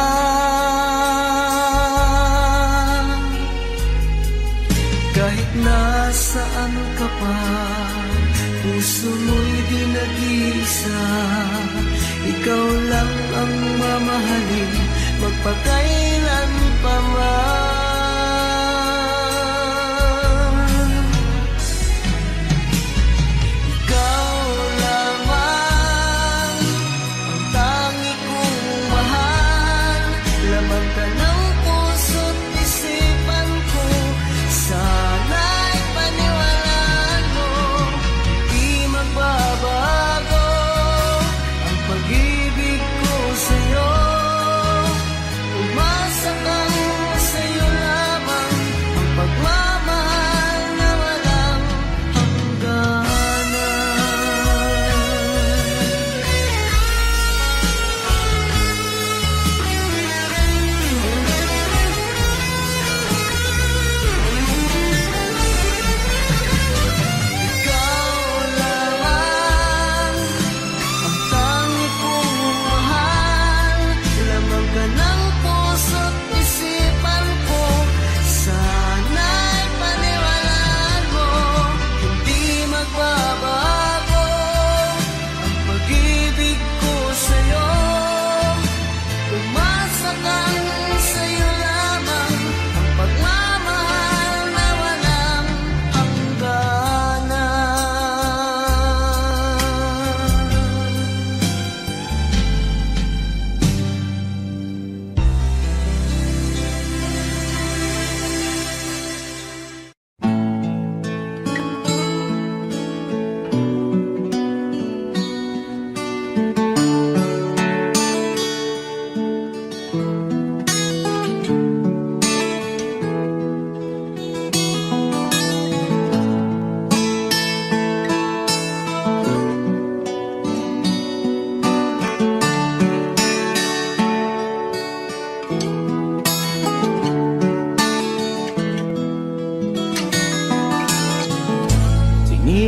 Speaker 2: Kahit nasaan ka pa, puso mo'y di nag-iisa. Ikaw lang ang mamahalin, magpakailan pa man. Ikaw lamang ang tangi kong mahal. Lamang ka ng puso't isipan ko. Sana'y paniwalaan mo, di magbabago ang pag-ibig ko sa'yo. Umasa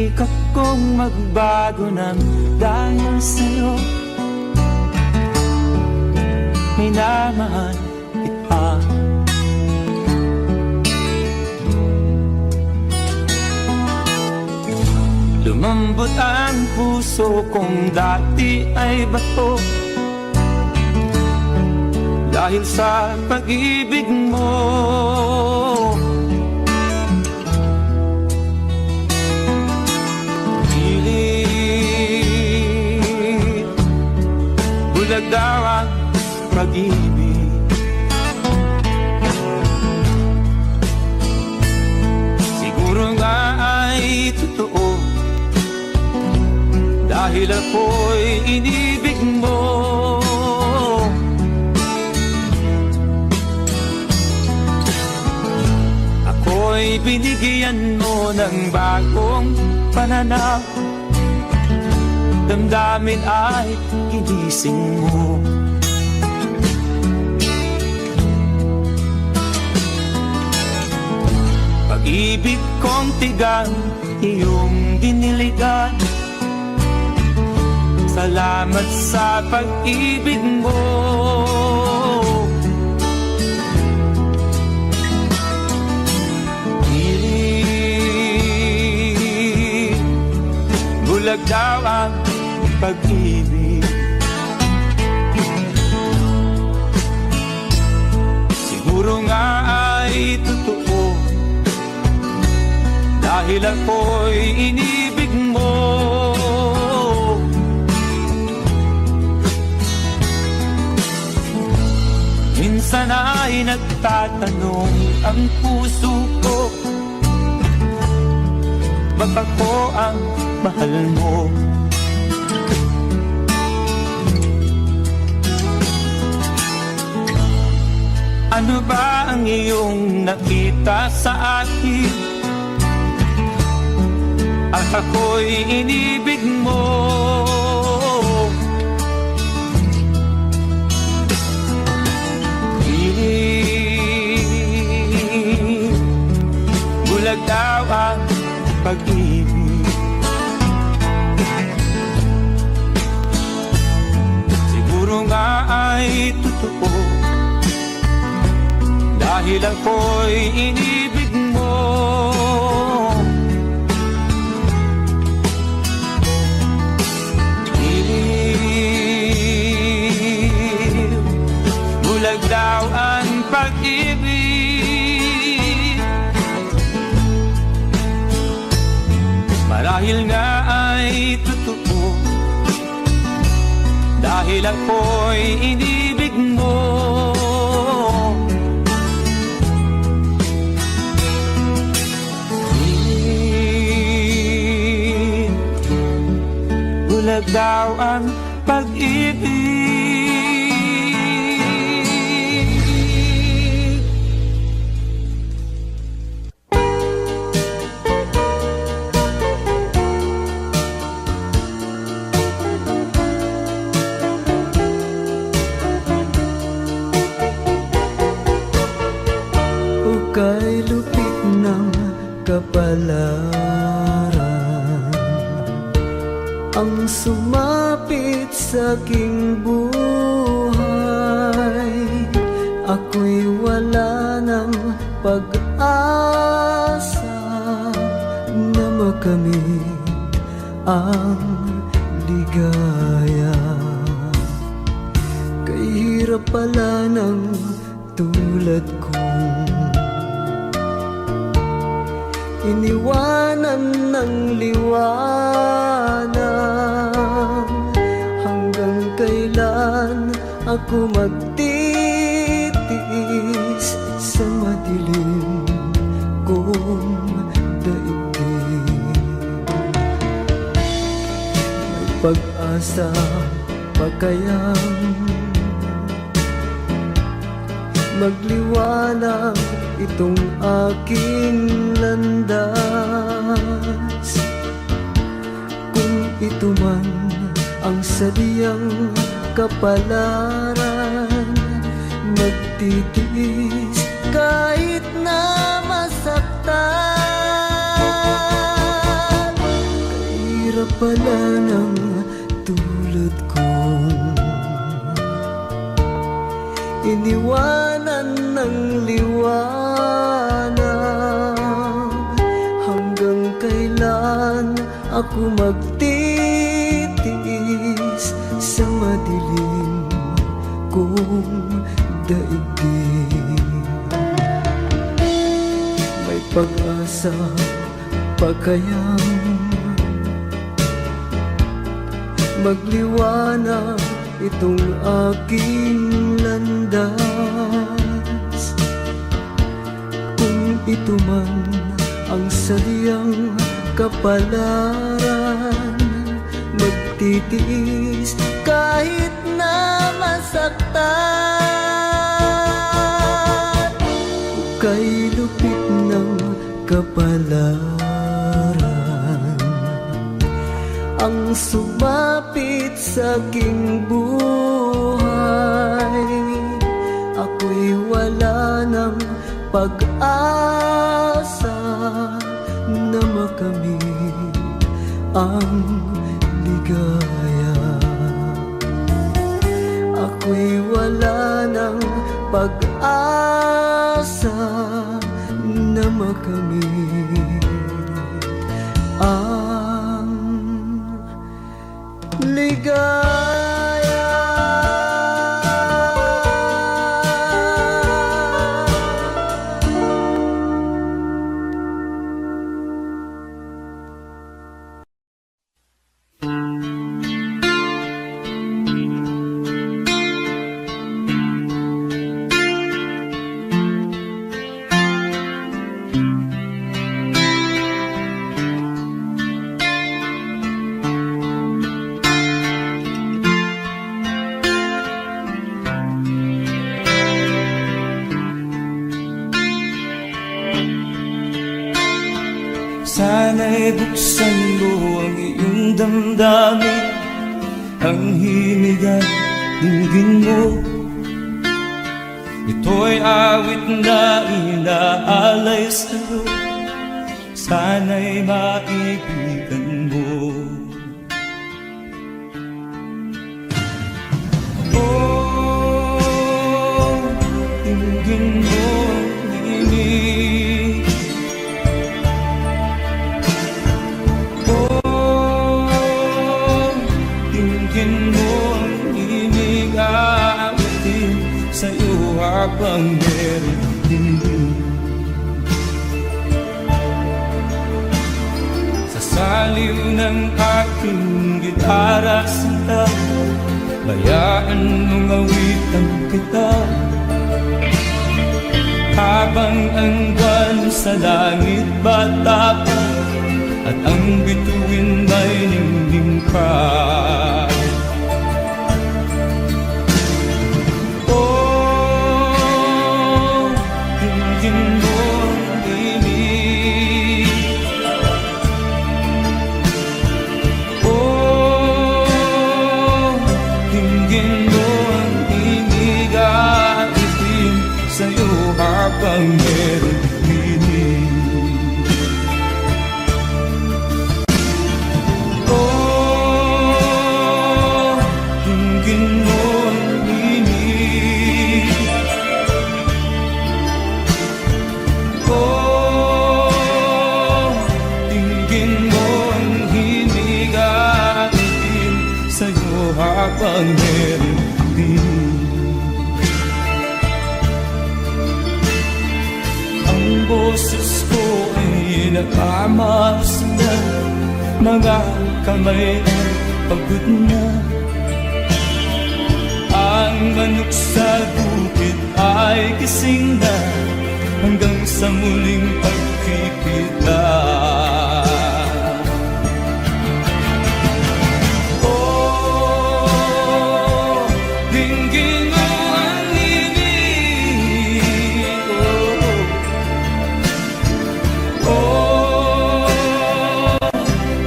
Speaker 3: sikap kong magbago ng dahil sa'yo. Minamahal kita. Lumambot ang puso kong dati ay bato dahil sa pag-ibig mo. Pilit bulag daw ang pag-ibig. Siguro nga ay totoo dahil ako'y inibig mo. Ako'y binigyan mo ng bagong pananaw. Damdamin ay ginising mo. Pag-ibig kong tigang iyong diniligan. Salamat sa pag-ibig mo. Pilit bulag daw ang pag-ibig. Siguro nga ay totoo dahil ako'y inibig mo. Minsan ay nagtatanong ang puso ko, ba't ako ang mahal mo? Ano ba ang iyong nakita sa akin? At ako'y inibig mo. Bulag daw ang pag-ibig. Siguro nga ay totoo dahil ako'y inibig mo. Bulag daw ang pag-ibig. Marahil nga ay totoo dahil ako'y inibig mo. Bulag daw ang pag-ibig.
Speaker 2: Kay lupit ng kapalaran ang sumapit sa aking buhay. Ako'y wala ng pag-asa na makamit ang ligaya. Kay hirap pala ng tulad kong iniwanan ng liwanag. Hanggang kailan ako magtitiis sa madilim kong daigdig? May pag-asa pa kayang magliwanag itong aking landas? Kung ito man ang sadyang kapalaran, magtitiis kahit na masaktan. ako magtitiis sa madilim kong daigdig. May pag-asa pa kayang magliwanag itong aking landas? Kung ito man ang sadyang kapalaran, magtitiis kahit na masaktan. Kay lupit ng kapalaran ang sumapit sa aking buhay, ako'y wala ng pag-asa na makamit ang ligaya. Ako'y wala ng pag-asa na makamit ang ligaya.
Speaker 3: Sana'y buksan mo ang iyong damdamin, ang himig at dinggin mo. Ito'y awit na inaalay sa'yo, sana'y maibigan mo. Oh, dinggin mo ang himig. Sa'yo habang meron din. Sa saliw ng aking gitara sinta, bayaan mong awitan kita. Habang ang buwan sa langit bata pa, at ang bituin may ningning pa. Habang meron dinig. Oh, dinggin mo ang himig. Oh, dinggin mo ang himig at itim sa'yo habang meron dinig. Boses ko ay nagmamasdan, mga kamay ay pagod na. Ang manok sa bukid ay gising na, hanggang sa muling pagkikita. Oh, dinggin mo ang himig. Oh,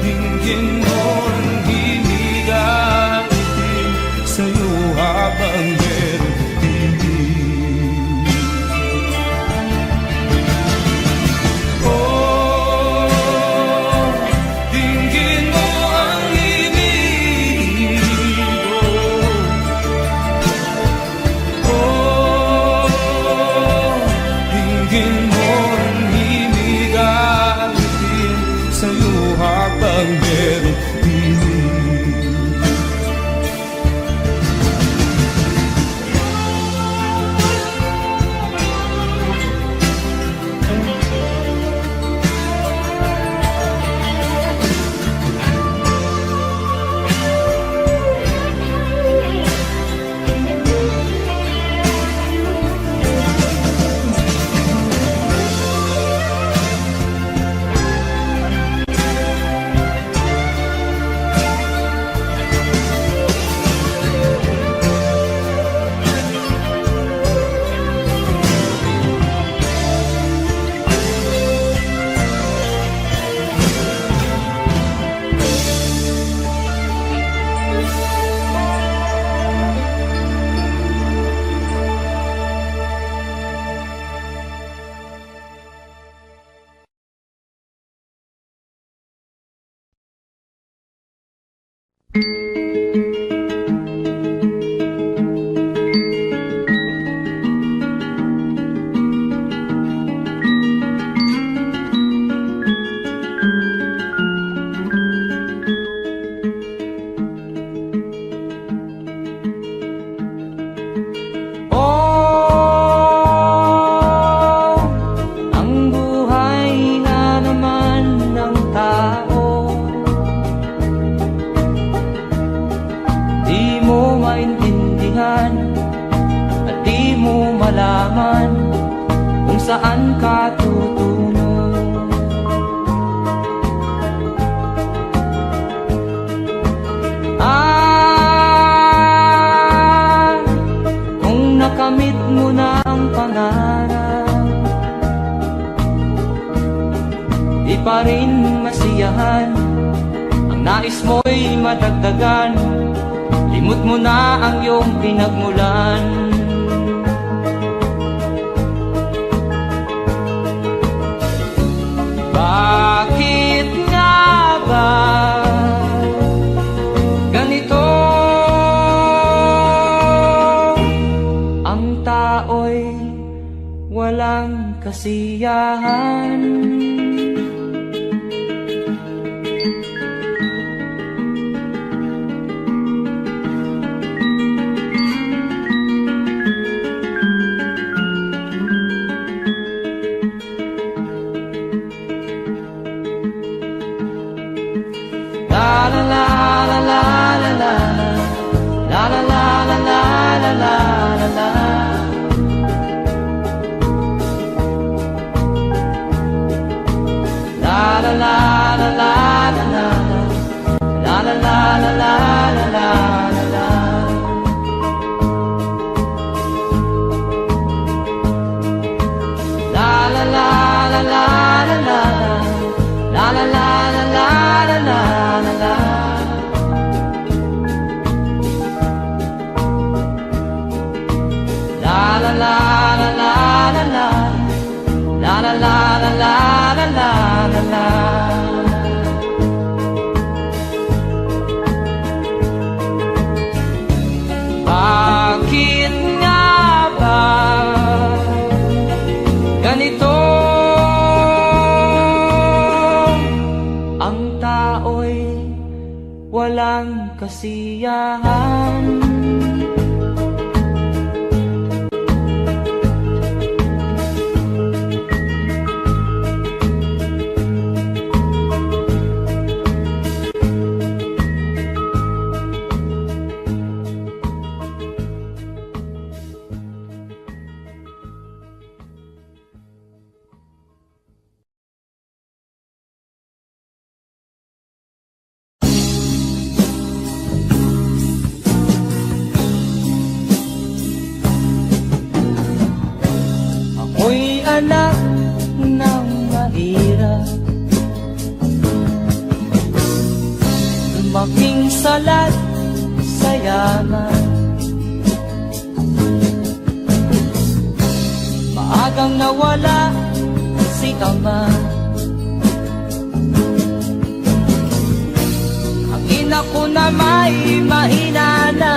Speaker 3: dinggin mo ang himig at itim sa'yo habang meron dinig. Oh, dinggin mo ang himig. Oh, dinggin mo ang himig at itim sa'yo habang meron
Speaker 1: Oh, ang buhay na naman ng tao, di mo maintindihan at di mo malaman kung saan ka tutungo. Kung nakamit mo na ang pangarap, di pa rin masiyahan, ang nais mo'y madagdagan, limot mo na ang iyong pinagmulan. Bakit nga ba ganito? Ang tao'y walang kasiyahan. La la la la la la la la la la la la la la la. La la la la la la la la la la la la la la. La la la la la la la la la la la la la la. La la la la la la la la la la la la la la. Bakit nga ba ganito? Ang tao'y walang kasiyahan. Ako'y anak ng mahirap, lumaking salat sa yaman. Maagang nawala si ama, ang ina ko na may mahina na.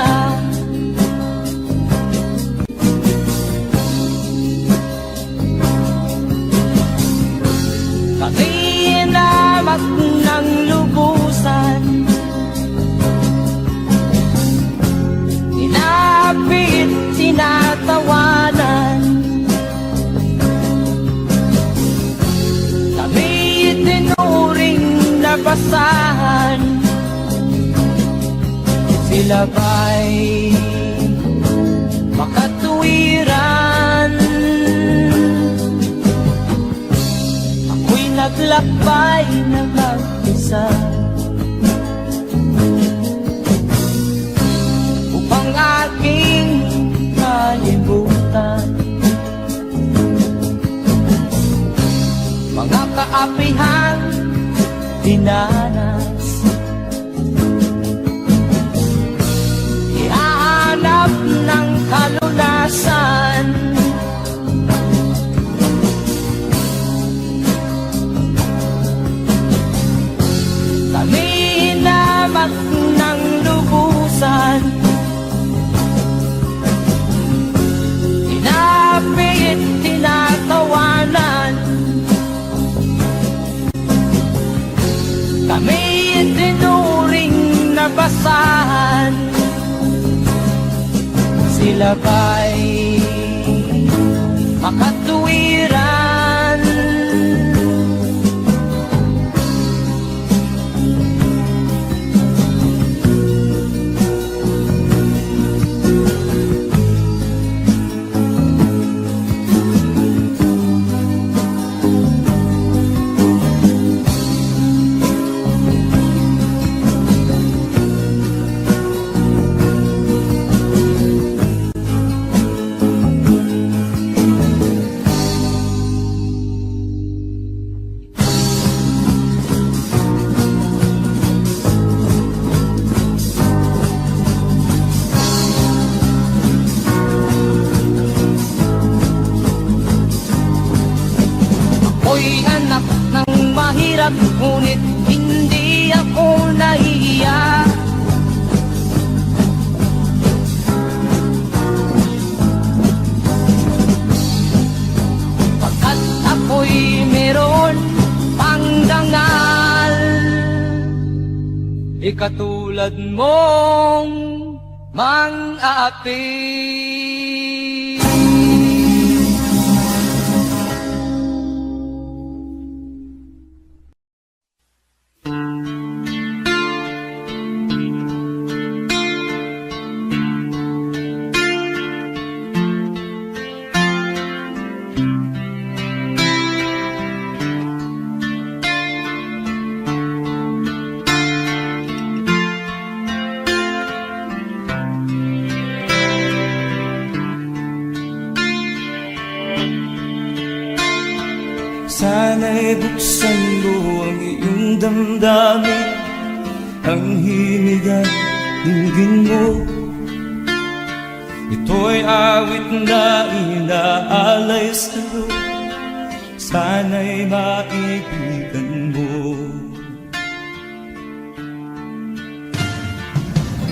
Speaker 1: Kakinamat ng lubusan, inapit, tinatawanan, kami itinuring na basahan. Sila ba'y makatuwiran? Naglakbay na mag-isa upang aking kalimutan mga kaapihang dinanas. Ihahanap ng kalunasan, kami hinamak ng kinabukasan. Sila ba'y makatuwiran? Ako'y anak ng mahirap, ngunit hindi ako nahihiya. Pagkat ako'y meron pang dangal, ikatulad mong mang-aapi.
Speaker 3: Sana'y buksan mo ang iyong damdamin, ang himig at dinggin mo. Ito'y awit na inaalay sa'yo, sana'y maibigan mo.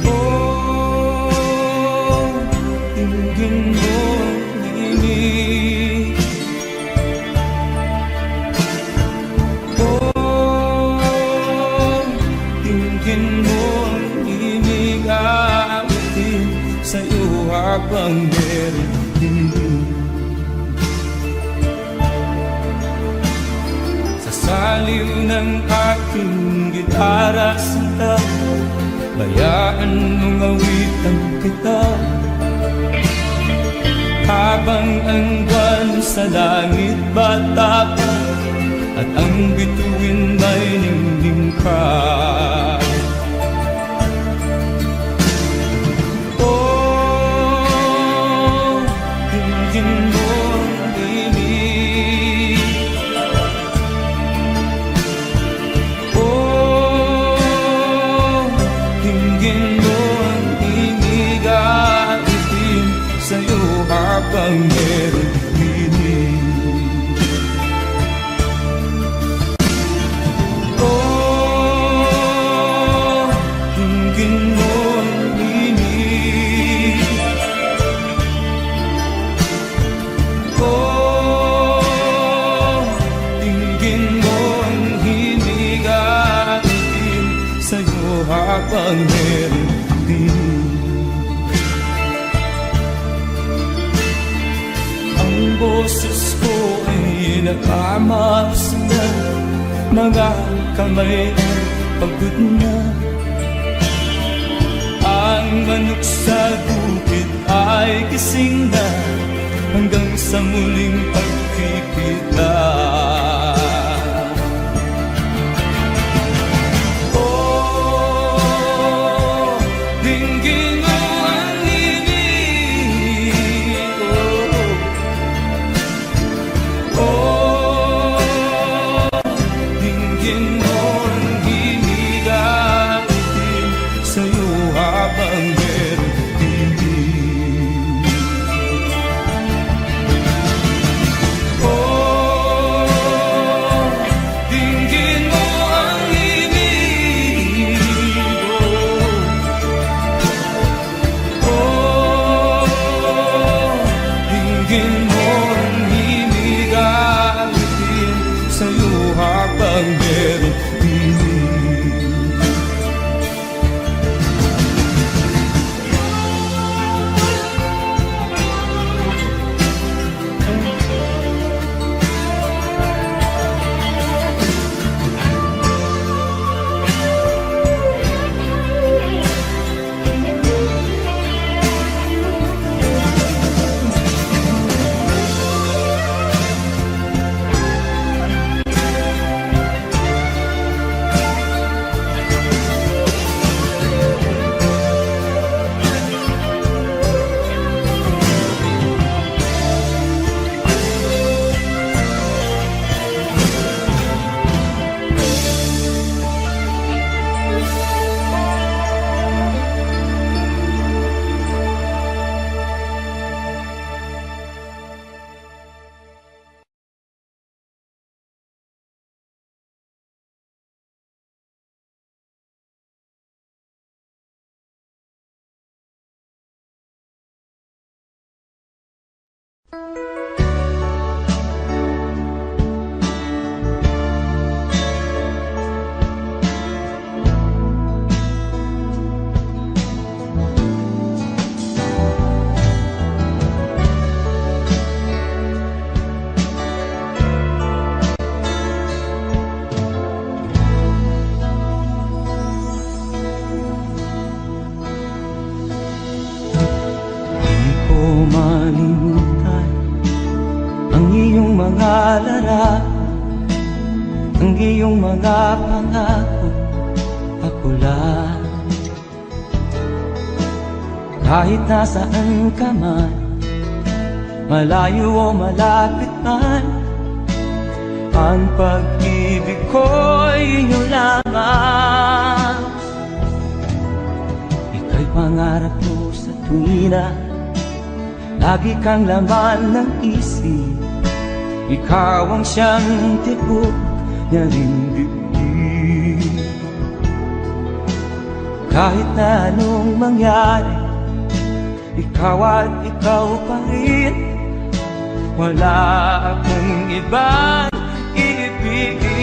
Speaker 3: Oh, dinggin mo ang himig. Sa'yo habang meron din. Sa saliw ng aking gitara sinta, bayaan mong awitan kita. Habang ang buwan sa langit bata pa, at ang bituin may ningning pa. Habang meron dinig. Oh, dinggin mo ang dinig. Oh, dinggin mo ang himig at itim sa'yo habang meron dinig. Ang boses ko ay nakamaas na, mga kamay ay pagod na. Ang manok sa bukid ay gising na, hanggang sa muling pagkikita. Oh, dinggin mo ang himig. Oh, dinggin mo ang himig at itim sa'yo habang meron dinig. Oh,
Speaker 1: iyong mga pangako, ako lang. Kahit nasaan ka man, malayo o malapit man, ang pag-ibig ko'y inyo lamang. Ika'y pangarap ko sa tuwina, lagi kang laman ng isip. Ikaw ang siyang tibok na ring dibdib. Kahit na anong mangyari, ikaw at ikaw pa rin. Wala akong ibang iibigin.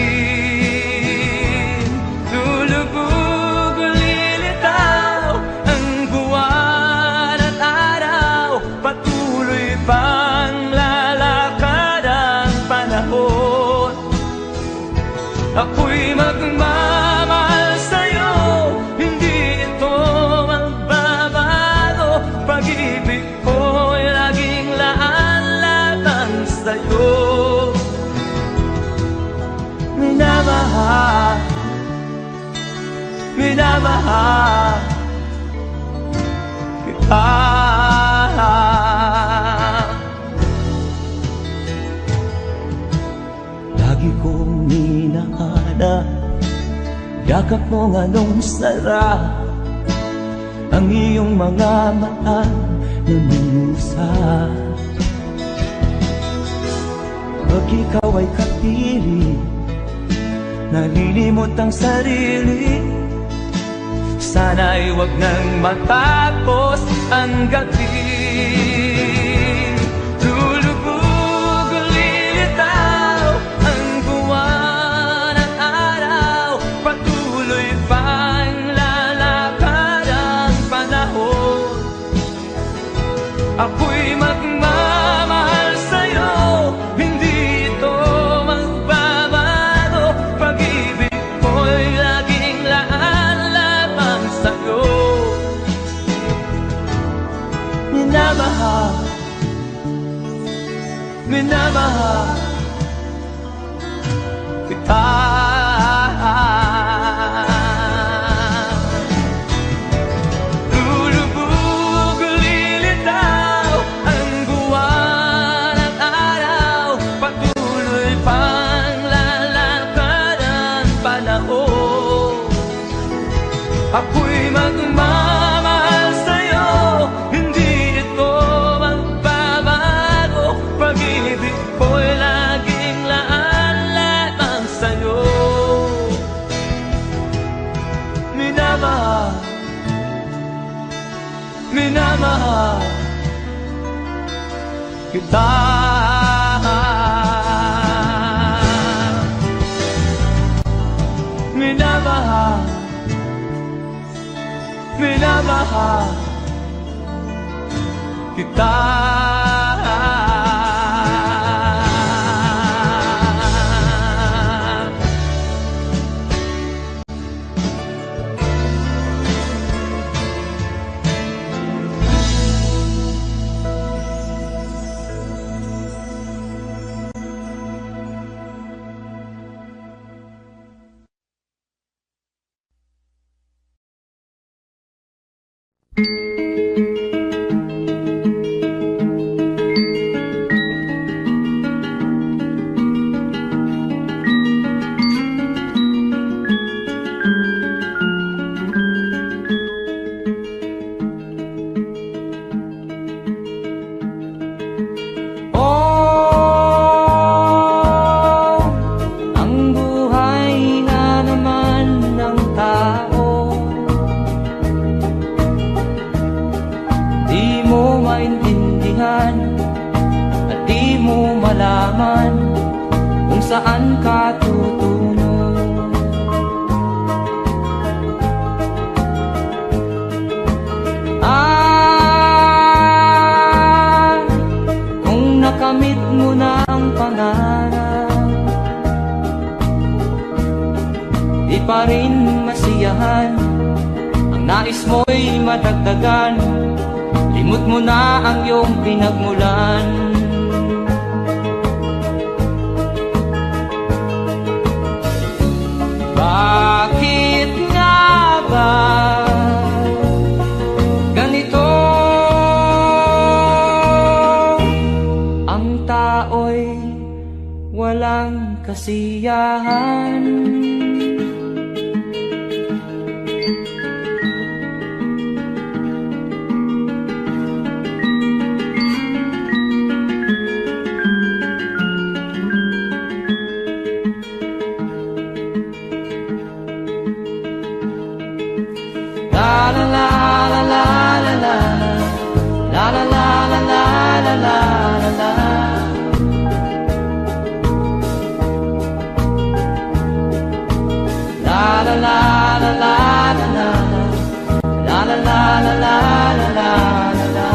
Speaker 1: Lulubog o lilitaw ang buwan at araw, patuloy pang lalakad ang panahon. Ako'y magmamahal sa'yo, hindi ito magbabago. Pag-ibig ko'y laging laan lamang sa'yo. Minamahal, minamahal kita. Lagi kong minahana, yakap mong anong sarap, ang iyong mga mata na minusap. Pag ikaw ay kapili, nalilimot ang sarili. Sana'y wag nang matapos ang gabi. Lulubog o lilitaw ang buwan at araw, patuloy pang lalakad ang panahon. Ako'y magmamahal sa'yo, hindi ito magbabago. Pag-ibig ko'y laging laan lamang sa'yo. Minamahal, minamahal kita. Lulubog o lilitaw ang buwan at araw, patuloy pang lalakad ang panahon. Ako'y magmamahal sa'yo, hindi ito magbabago. Pag-ibig ko'y laging laan lamang sa'yo. Minamahal, minamahal kita. Minamahal, minamahal kita. Saan ka tutungo? Kung nakamit mo na ang pangarap, di pa rin masiyahan. Ang nais mo'y madagdagan, limot mo na ang iyong pinagmulan. Bakit nga ba ganito? Ang tao'y walang kasiyahan. La la la la la la la la la la la la la la la. La la la la la la la la la la la la la la.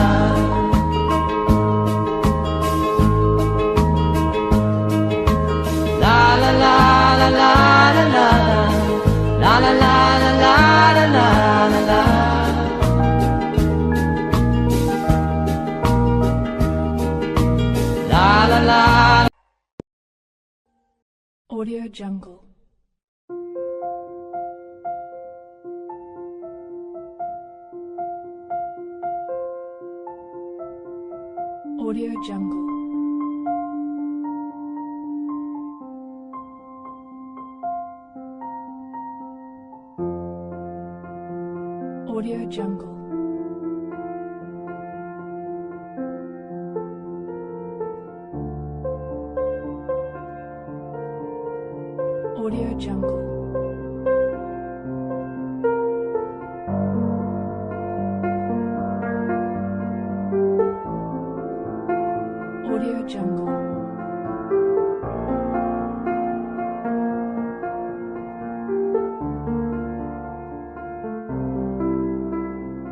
Speaker 1: La la la la la la la la la la la la la la. La la la.
Speaker 4: Audio Jungle. Audio Jungle. Audio Jungle. Audio Jungle. Audio Jungle.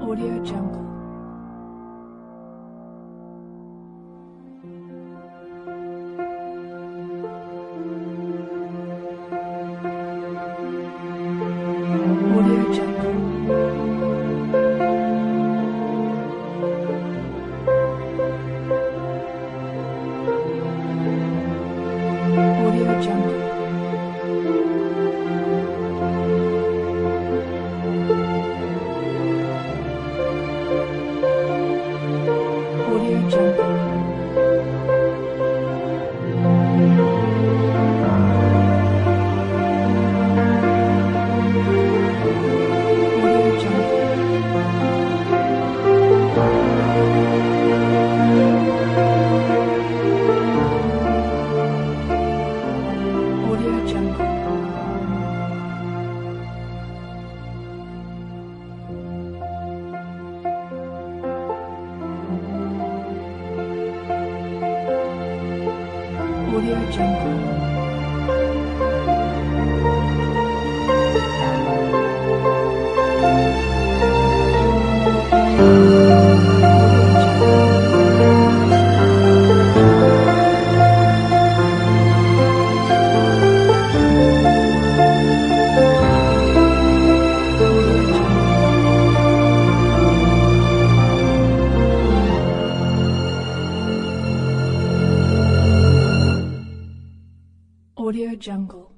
Speaker 4: Audio Jungle. Audio Jungle. Audio Jungle. Audio Jungle. Audio Jungle. Audio Jungle. Audio Jungle. Audio Jungle.